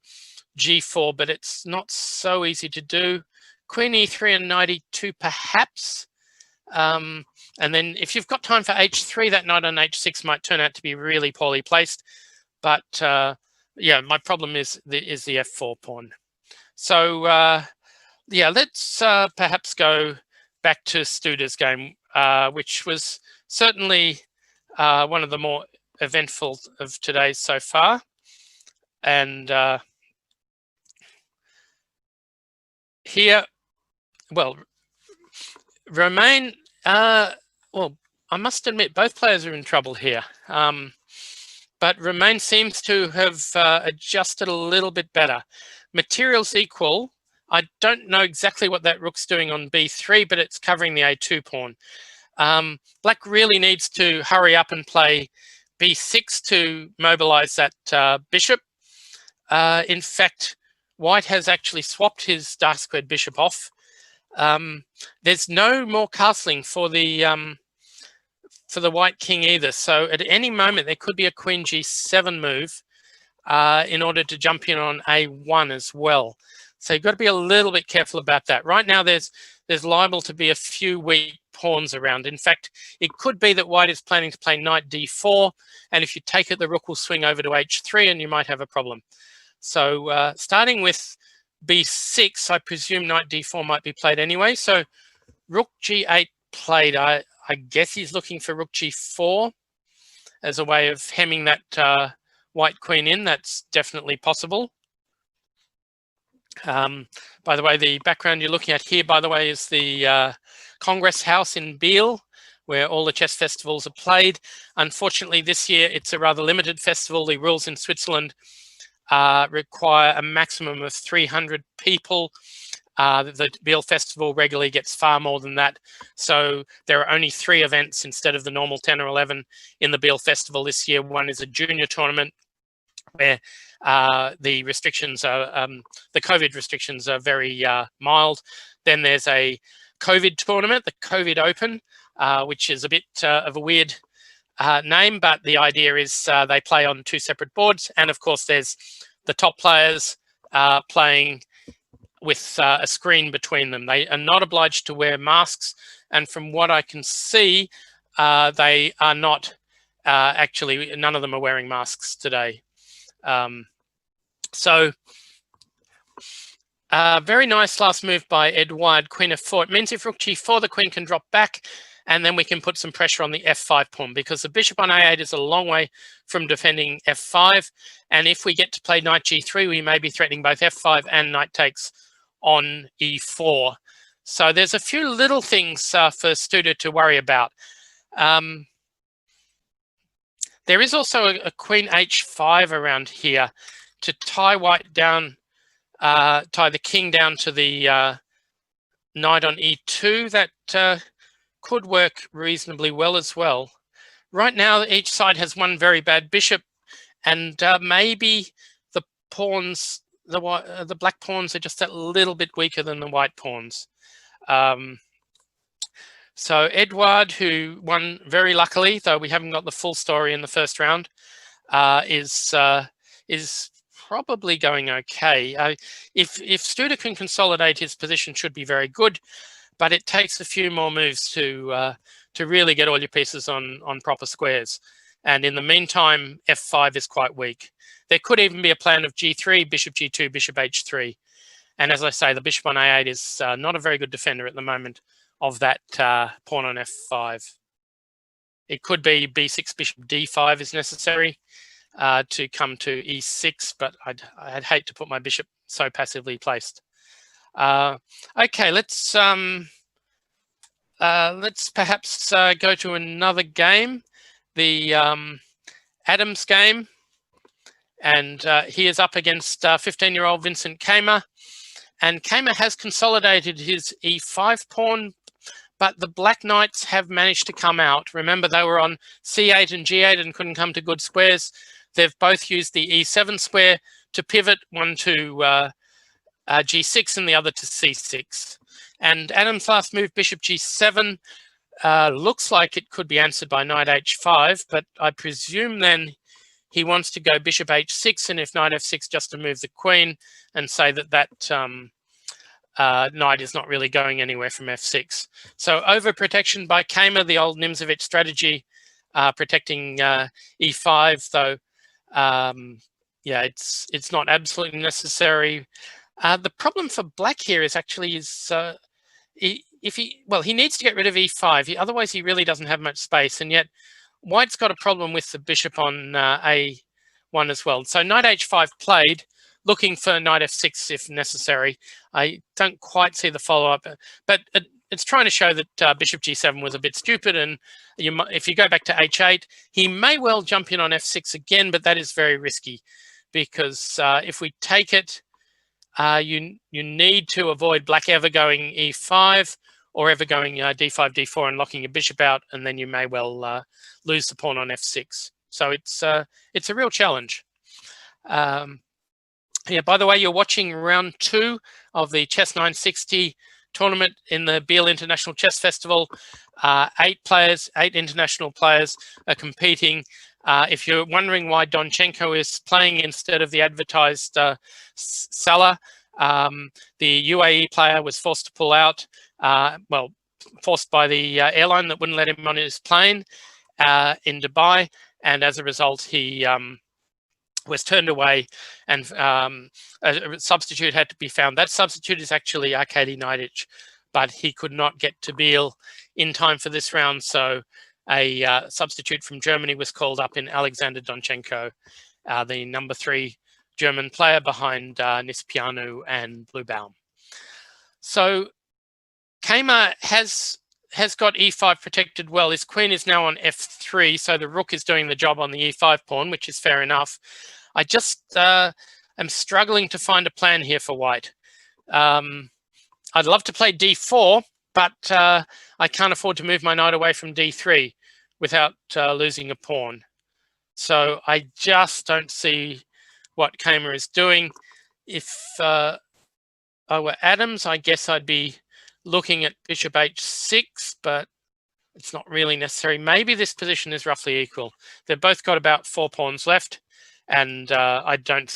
g4, but it's not so easy to do. Queen e3 and knight e2 perhaps. And then if you've got time for h3, that knight on h6 might turn out to be really poorly placed. But yeah, my problem is the f4 pawn. So yeah, let's perhaps go back to Studer's game, which was certainly one of the more eventful of today so far. And here, well, Romain, well, I must admit both players are in trouble here. But Romain seems to have adjusted a little bit better. Materials equal. I don't know exactly what that rook's doing on b3, but it's covering the a2 pawn. Black really needs to hurry up and play b6 to mobilize that bishop. In fact, white has actually swapped his dark squared bishop off. There's no more castling for the white king either. So at any moment, there could be a queen g7 move in order to jump in on a1 as well. So you've got to be a little bit careful about that. Right now, there's liable to be a few weak pawns around. In fact, it could be that white is planning to play knight d4. And if you take it, the rook will swing over to h3 and you might have a problem. So starting with b6, I presume knight d4 might be played anyway. So rook g8 played. I guess he's looking for rook g4 as a way of hemming that white queen in. That's definitely possible. By the way, the background you're looking at here, by the way, is the Congress House in Biel, where all the chess festivals are played. Unfortunately, this year it's a rather limited festival. The rules in Switzerland require a maximum of 300 people. The Biel festival regularly gets far more than that. So there are only 3 events instead of the normal 10 or 11 in the Biel festival this year. One is a junior tournament where the restrictions are, the COVID restrictions are very mild. Then there's a COVID tournament, the COVID Open, which is a bit of a weird name, but the idea is they play on 2 separate boards. And of course, there's the top players playing with a screen between them. They are not obliged to wear masks. And from what I can see, they are not actually, none of them are wearing masks today. So very nice last move by Edouard, queen f4. It means if rook g4, the queen can drop back, and then we can put some pressure on the f5 pawn, because the bishop on a8 is a long way from defending f5. And if we get to play knight g3, we may be threatening both f5 and knight takes on e4. So there's a few little things for Studer to worry about. There is also a queen h5 around here to tie white down, tie the king down to the knight on e2. That could work reasonably well as well. Right now, each side has one very bad bishop, and maybe the pawns, the black pawns are just a little bit weaker than the white pawns. So Edouard, who won very luckily, though we haven't got the full story in the first round, is probably going okay. If Studer can consolidate, his position should be very good, but it takes a few more moves to really get all your pieces on proper squares. And in the meantime, f5 is quite weak. There could even be a plan of g3, bishop g2, bishop h3. And as I say, the bishop on a8 is not a very good defender at the moment of that pawn on f5. It could be b6, bishop d5 is necessary. to come to e6, but I'd hate to put my bishop so passively placed. Okay, let's perhaps go to another game, the Adams game, and he is up against 15-year-old Vincent Kamer, and Kamer has consolidated his e5 pawn, but the Black Knights have managed to come out. Remember, they were on c8 and g8 and couldn't come to good squares. They've both used the e7 square to pivot, one to g6 and the other to c6. And Adams' last move, bishop g7, looks like it could be answered by knight h5, but I presume then he wants to go bishop h6, and if knight f6, just to move the queen and say that knight is not really going anywhere from f6. So overprotection by Kamer, the old Nimzowitsch strategy, protecting e5, though yeah, it's not absolutely necessary. The problem for black here is actually he needs to get rid of e5. Otherwise, he really doesn't have much space, and yet white's got a problem with the bishop on a1 as well. So knight h5 played, looking for knight f6 if necessary. I don't quite see the follow-up, but it's trying to show that bishop g7 was a bit stupid, and if you go back to h8, he may well jump in on f6 again, but that is very risky, because if we take it, you need to avoid black ever going e5 or ever going d5, d4 and locking your bishop out, and then you may well lose the pawn on f6. So it's a real challenge. Yeah, by the way, you're watching round 2 of the CHESS960 tournament in the Biel International Chess Festival. 8 international players are competing. If you're wondering why Donchenko is playing instead of the advertised Salah, the UAE player was forced to pull out, well, forced by the airline that wouldn't let him on his plane in Dubai, and as a result, he was turned away, and a substitute had to be found. That substitute is actually Arkady Neidich, but he could not get to Biel in time for this round, so a substitute from Germany was called up in Alexander Donchenko, the number 3 German player behind Nispianu and Bluebaum. So Kamer has got e5 protected well. His queen is now on f3, so the rook is doing the job on the e5 pawn, which is fair enough. I just am struggling to find a plan here for white. I'd love to play d4, but I can't afford to move my knight away from d3 without losing a pawn. So I just don't see what Kamer is doing. If I were Adams, I guess I'd be looking at bishop h6, but it's not really necessary. Maybe this position is roughly equal. They've both got about 4 pawns left, and I can't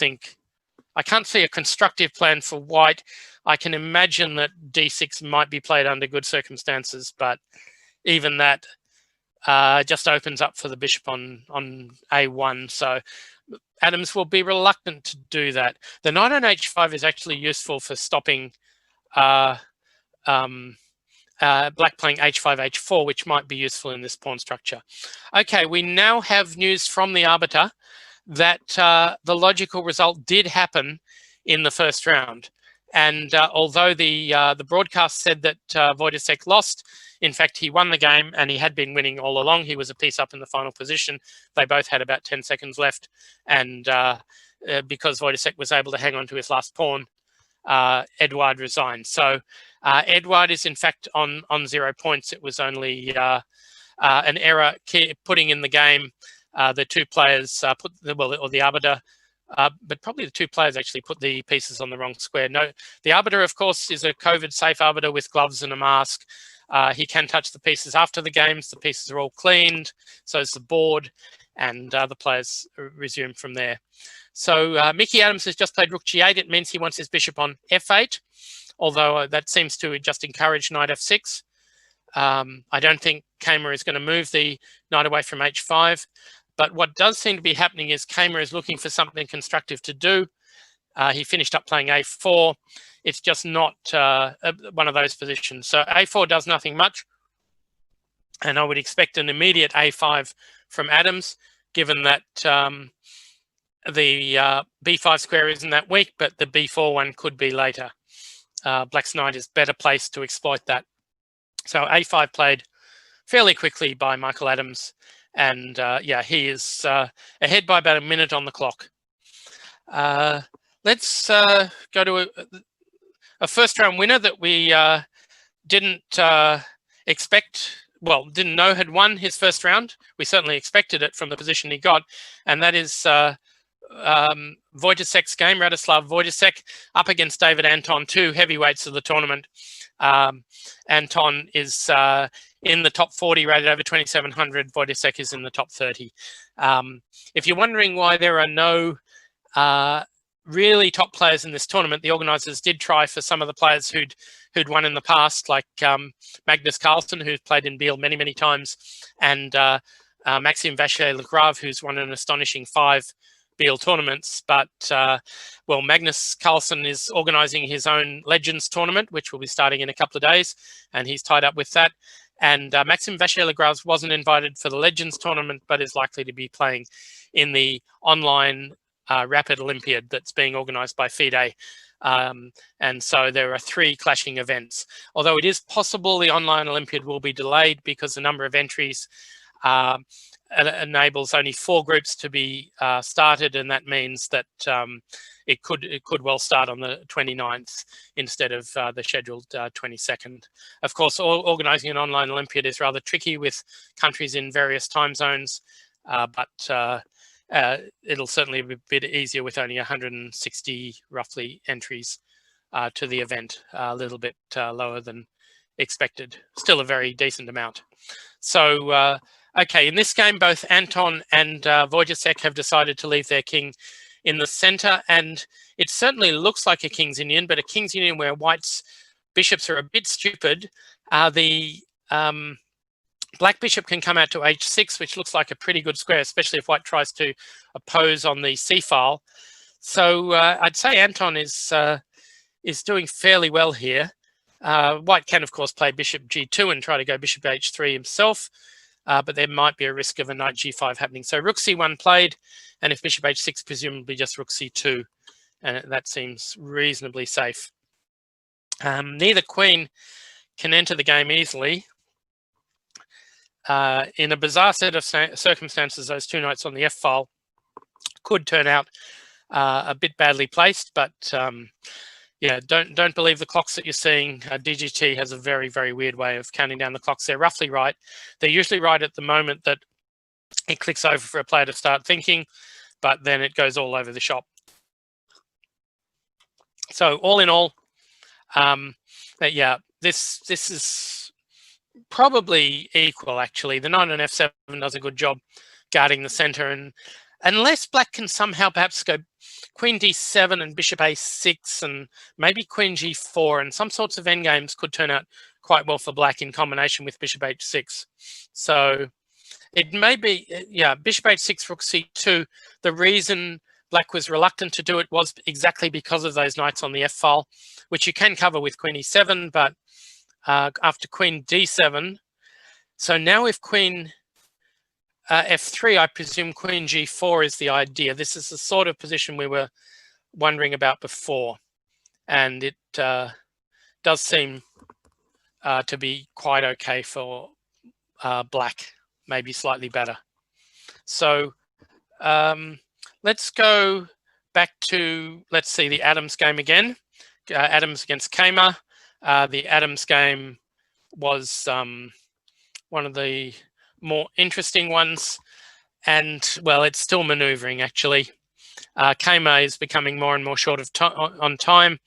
see a constructive plan for white. I can imagine that d6 might be played under good circumstances, but even that just opens up for the bishop on a1. So Adams will be reluctant to do that. The knight on h5 is actually useful for stopping black playing h5, h4, which might be useful in this pawn structure. Okay, we now have news from the arbiter that the logical result did happen in the first round. And although the broadcast said that Wojciech lost, in fact, he won the game, and he had been winning all along. He was a piece up in the final position. They both had about 10 seconds left. And because Wojciech was able to hang on to his last pawn, Eduard resigned. So Eduard is, in fact, on 0 points. It was only an error putting in the game. The 2 players or the arbiter, but probably the 2 players actually put the pieces on the wrong square. No, the arbiter, of course, is a COVID-safe arbiter with gloves and a mask. He can touch the pieces after the games. The pieces are all cleaned. So is the board, and the players resume from there. So Mickey Adams has just played rook g8. It means he wants his bishop on f8, although that seems to just encourage knight f6. I don't think Kamer is going to move the knight away from h5. But what does seem to be happening is Kamer is looking for something constructive to do. He finished up playing a4. It's just not one of those positions. So a4 does nothing much. And I would expect an immediate a5 from Adams, given that the b5 square isn't that weak, but the b4 one could be later. Black's knight is better placed to exploit that. So a5 played fairly quickly by Michael Adams, and yeah, he is ahead by about a minute on the clock. Let's go to a first round winner that we didn't expect, well, didn't know had won his first round. We certainly expected it from the position he got, and that is Wojciech's game, Radoslav Wojciech, up against David Anton, two heavyweights of the tournament. Anton is in the top 40, rated over 2,700. Wojciech is in the top 30. If you're wondering why there are no really top players in this tournament, the organisers did try for some of the players who'd won in the past, like Magnus Carlsen, who's played in Biel many, many times, and Maxime Vachier-Lagrave, who's won an astonishing 5 Biel tournaments. But, well, Magnus Carlsen is organising his own Legends tournament, which will be starting in a couple of days, and he's tied up with that. And Maxime Vachier-Lagrave wasn't invited for the Legends tournament, but is likely to be playing in the online Rapid Olympiad that's being organised by FIDE. And so there are 3 clashing events. Although it is possible the online Olympiad will be delayed because the number of entries enables only 4 groups to be started, and that means that it could well start on the 29th instead of the scheduled 22nd. Of course, organising an online Olympiad is rather tricky with countries in various time zones, but it'll certainly be a bit easier with only 160 roughly entries to the event, a little bit lower than expected. Still a very decent amount. So, okay, in this game, both Anton and Wojciech have decided to leave their king in the center, and it certainly looks like a King's Indian, but a King's Indian where White's bishops are a bit stupid. The Black bishop can come out to h6, which looks like a pretty good square, especially if White tries to oppose on the c file. So I'd say Anton is doing fairly well here. White can, of course, play bishop g2 and try to go bishop h3 himself, but there might be a risk of a knight g5 happening. So rook c1 played, and if bishop h6, presumably just rook c2, and that seems reasonably safe. Neither queen can enter the game easily. In a bizarre set of circumstances, those 2 knights on the f file could turn out a bit badly placed, but yeah, don't believe the clocks that you're seeing. DGT has a very, very weird way of counting down the clocks. They're roughly right. They're usually right at the moment that it clicks over for a player to start thinking, but then it goes all over the shop. So all in all, yeah, this is probably equal, actually. The knight on f7 does a good job guarding the center, and unless Black can somehow perhaps go queen d7 and bishop a6 and maybe queen g4, and some sorts of endgames could turn out quite well for Black in combination with bishop h6. So it may be, yeah, bishop h6, rook c2. The reason Black was reluctant to do it was exactly because of those knights on the f file, which you can cover with queen e7, but after queen d7. So now if queen f3, I presume queen g4 is the idea. This is the sort of position we were wondering about before, and it does seem to be quite okay for Black, maybe slightly better. So let's go back to, let's see, the Adams game again. Adams against Khamer. The Adams game was one of the more interesting ones, and well, it's still maneuvering actually. Khamer is becoming more and more short of on time,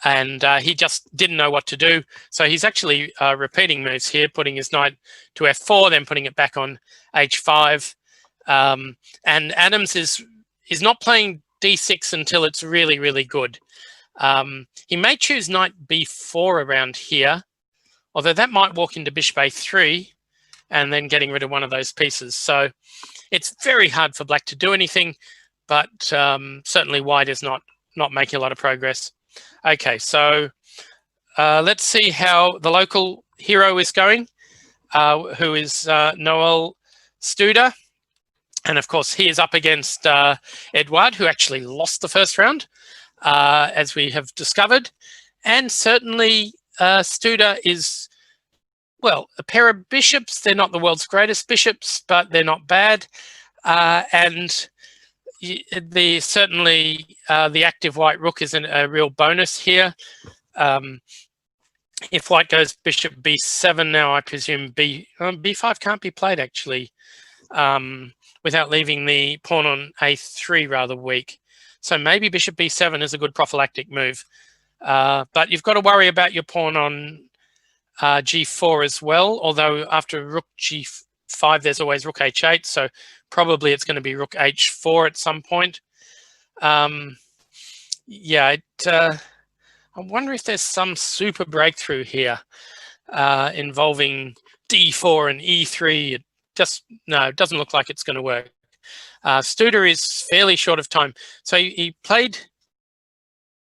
and he just didn't know what to do. So he's actually repeating moves here, putting his knight to f4, then putting it back on h5. And Adams is not playing d6 until it's really, really good. He may choose knight b4 around here, although that might walk into bishop a3 and then getting rid of one of those pieces. So it's very hard for Black to do anything, but certainly White is not making a lot of progress. Okay, so let's see how the local hero is going, who is Noel Studer. And of course, he is up against Edouard, who actually lost the first round, as we have discovered. And certainly Studer is, well, a pair of bishops. They're not the world's greatest bishops, but they're not bad. And certainly the active white rook is a real bonus here. If white goes bishop b7 now, I presume b5 can't be played actually, without leaving the pawn on a3 rather weak. So maybe bishop b7 is a good prophylactic move. But you've got to worry about your pawn on g4 as well, although after rook g5 there's always rook h8, so probably it's going to be rook h4 at some point. Yeah, I wonder if there's some super breakthrough here involving d4 and e3. It doesn't look like it's going to work. Studer is fairly short of time. So he played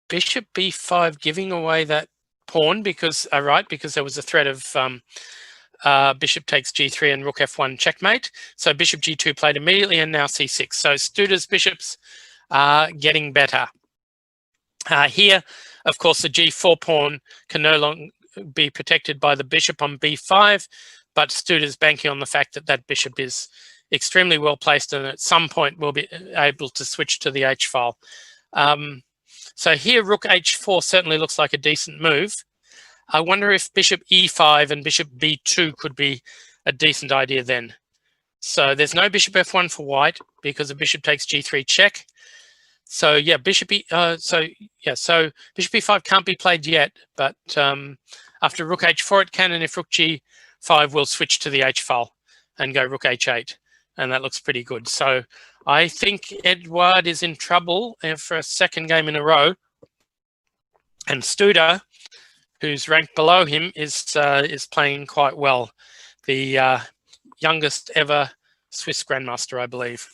bishop b5, giving away that pawn because there was a threat of bishop takes g3 and rook f1 checkmate. So bishop g2 played immediately, and now c6. So Studer's bishops are getting better. Here, of course, the g4 pawn can no longer be protected by the bishop on b5, but Studer's banking on the fact that that bishop is extremely well placed and at some point will be able to switch to the h file. So here, rook h4 certainly looks like a decent move. I wonder if bishop e5 and bishop b2 could be a decent idea then. So there's no bishop f1 for white because the bishop takes g3 check. So yeah, bishop e5 can't be played yet, but after rook h4 it can, and if rook g5 will switch to the h file and go rook h8, and that looks pretty good. So I think Edouard is in trouble for a second game in a row, and Studer, who's ranked below him, is playing quite well. The youngest ever Swiss grandmaster, I believe.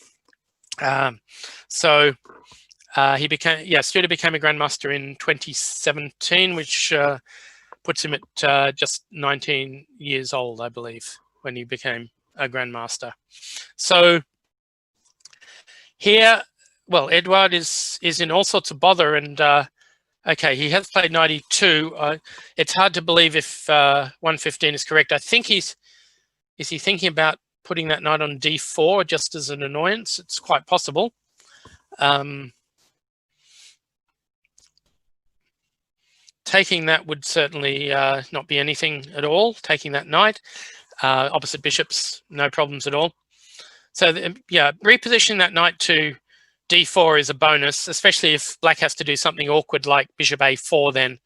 Studer became a grandmaster in 2017, which puts him at just 19 years old, I believe, when he became a grandmaster. So here, well, Edouard is in all sorts of bother, and okay, he has played knight e2. It's hard to believe if 115 is correct. I think is he thinking about putting that knight on d4 just as an annoyance? It's quite possible. Taking that would certainly not be anything at all, taking that knight. Opposite bishops, no problems at all. So repositioning that knight to d4 is a bonus, especially if black has to do something awkward like bishop a4 then.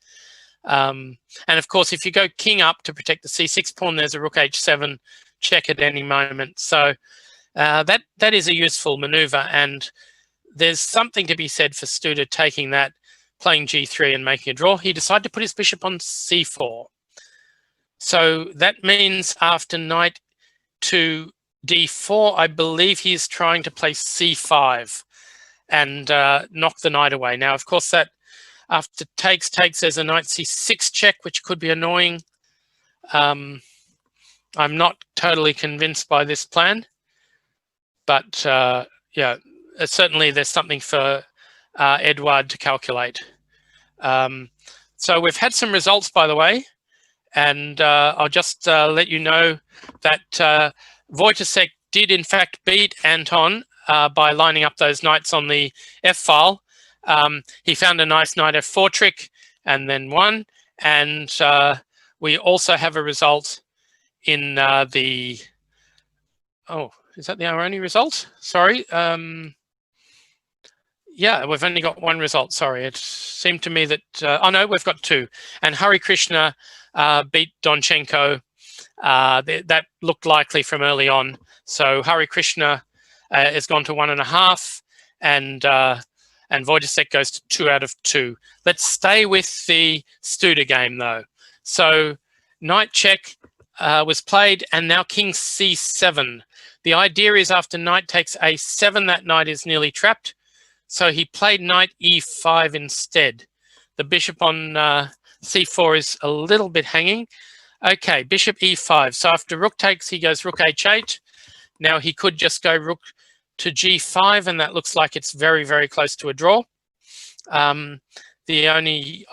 And of course, if you go king up to protect the c6 pawn, there's a rook h7 check at any moment. So that is a useful maneuver, and there's something to be said for Studer taking that, playing g3 and making a draw. He decided to put his bishop on c4. So that means after knight to d4, I believe he's trying to play c5 and knock the knight away. Now, of course, that after takes, there's a knight c6 check, which could be annoying. I'm not totally convinced by this plan, but certainly there's something for Edouard to calculate. So we've had some results, by the way, and I'll just let you know that Wojciech did in fact beat Anton by lining up those knights on the f file. He found a nice knight f4 trick and then won, and we also have a result in is that our only result? Sorry. Yeah, we've only got one result. Sorry, it seemed to me that, oh no, we've got two. And Hari Krishna beat Donchenko. That looked likely from early on. So Hari Krishna has gone to 1.5, and Wojciech goes to 2 out of 2. Let's stay with the Studer game though. So knight check was played, and now king c7. The idea is after knight takes a7, that knight is nearly trapped. So he played knight e5 instead. The bishop on c4 is a little bit hanging. Okay, bishop e5. So after rook takes, he goes rook h8. Now he could just go rook to g5, and that looks like it's very, very close to a draw. The only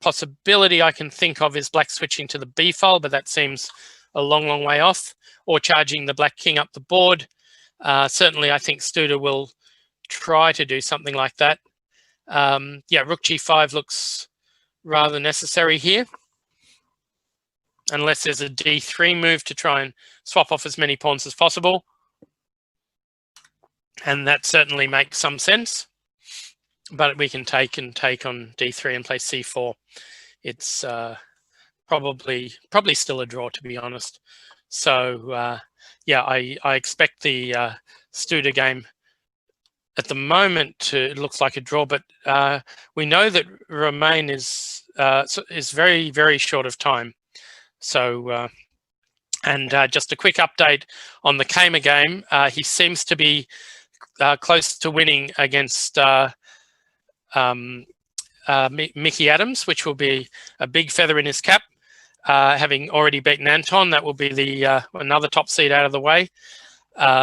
possibility I can think of is black switching to the b file, but that seems a long, long way off, or charging the black king up the board. Certainly, I think Studer will try to do something like that. Yeah, rook g5 looks rather necessary here, unless there's a d3 move to try and swap off as many pawns as possible. And that certainly makes some sense. But we can take on d3 and play c4. It's probably still a draw, to be honest. So yeah, I expect the Studer game at the moment it looks like a draw, but we know that Romain is very, very short of time. So and just a quick update on the Kamer game. He seems to be close to winning against Mickey Adams, which will be a big feather in his cap. Having already beaten Anton, that will be the another top seed out of the way.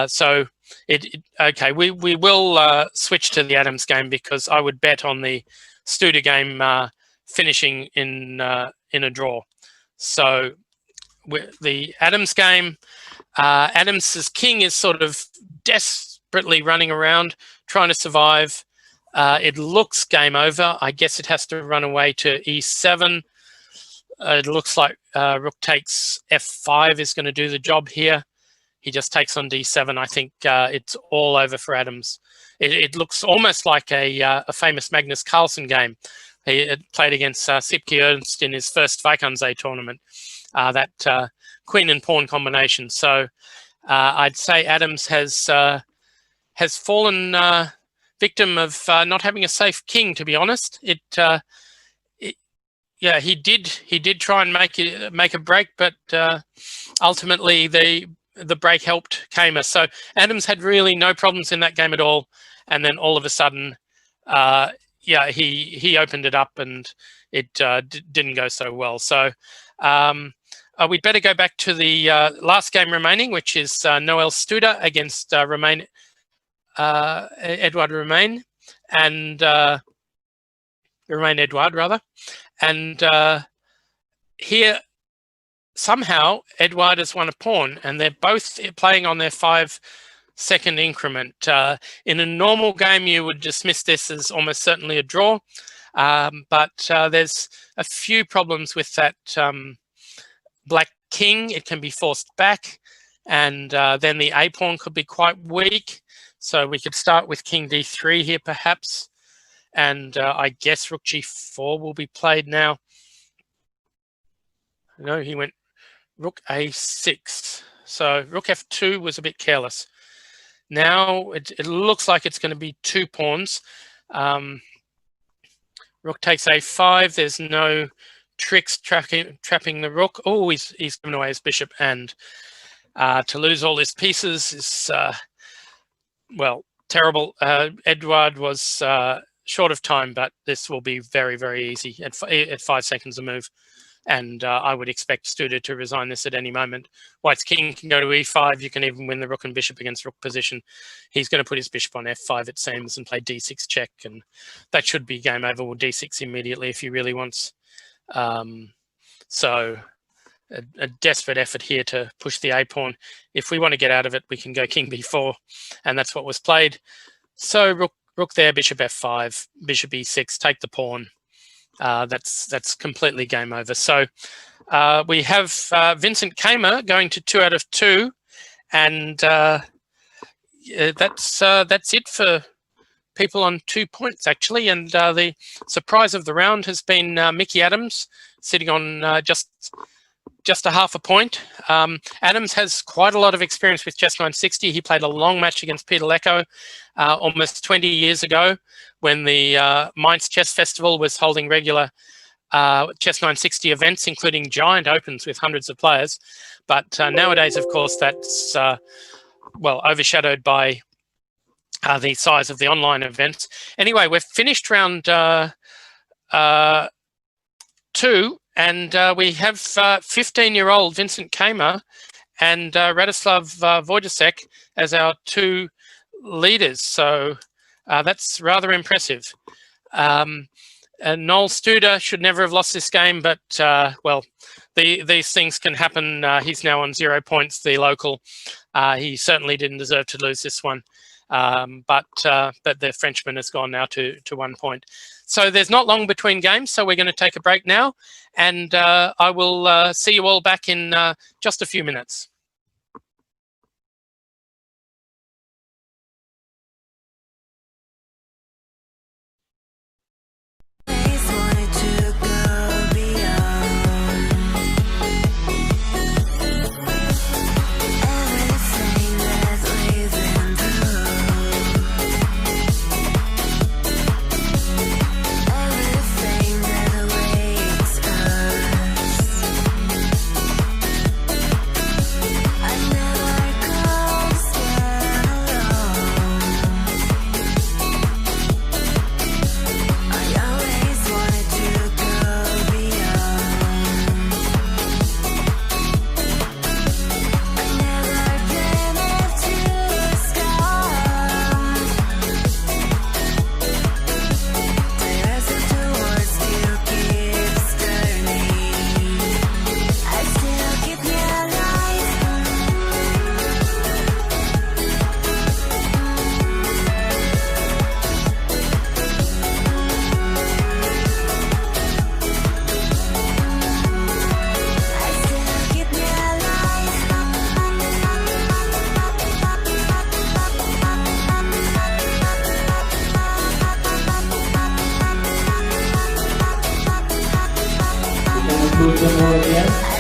So okay, we will switch to the Adams game, because I would bet on the Studer game finishing in a draw. So the Adams game, Adams's king is sort of desperately running around trying to survive. It looks game over. I guess it has to run away to e7. It looks like rook takes f5 is going to do the job here. He just takes on d7. I think it's all over for Adams. It looks almost like a famous Magnus Carlsen game. He played against Sipke Ernst in his first Weikantsee tournament, that queen and pawn combination. So I'd say Adams has fallen victim of not having a safe king, to be honest. Yeah, he did try and make a break, but ultimately the break helped Kamer. So Adams had really no problems in that game at all, and then all of a sudden, yeah, he opened it up, and it didn't go so well. So we'd better go back to the last game remaining, which is Noel Studer against Edouard Romain, and Romain Edouard rather. And here, somehow, Edouard has won a pawn, and they're both playing on their 5-second increment. In a normal game, you would dismiss this as almost certainly a draw, but there's a few problems with that black king. It can be forced back, and then the A pawn could be quite weak. So we could start with king d3 here, perhaps. And I guess rook g4 will be played now. No, he went rook a6. So rook f2 was a bit careless. Now it looks like it's going to be 2 pawns. Rook takes a5. There's no tricks trapping the rook. Oh, he's given away his bishop, and to lose all his pieces is, well, terrible. Edouard was short of time, but this will be very, very easy at 5 seconds a move. And I would expect Studer to resign this at any moment. White's king can go to e5. You can even win the rook and bishop against rook position. He's going to put his bishop on f5, it seems, and play d6 check. And that should be game over, or d6 immediately if he really wants. So a desperate effort here to push the a-pawn. If we want to get out of it, we can go king b4, and that's what was played. So rook there, bishop f5, bishop e6, take the pawn. That's completely game over. So we have Vincent Kamer going to 2 out of 2, and that's it for people on 2 points, actually. And the surprise of the round has been Mickey Adams sitting on just a half a point. Adams has quite a lot of experience with CHESS960. He played a long match against Peter Lecco almost 20 years ago, when the Mainz Chess Festival was holding regular CHESS960 events, including giant opens with hundreds of players. But nowadays, of course, that's well overshadowed by the size of the online events. Anyway, we've finished round 2, and we have 15-year-old Vincent Kamer and Radoslav Wojtaszek as our 2 leaders. So that's rather impressive. Noel Studer should never have lost this game, but well, these things can happen. He's now on 0 points, the local. He certainly didn't deserve to lose this one, but the Frenchman has gone now to 1 point. So there's not long between games, so we're going to take a break now, and I will see you all back in just a few minutes. Kita tunggu kemudian.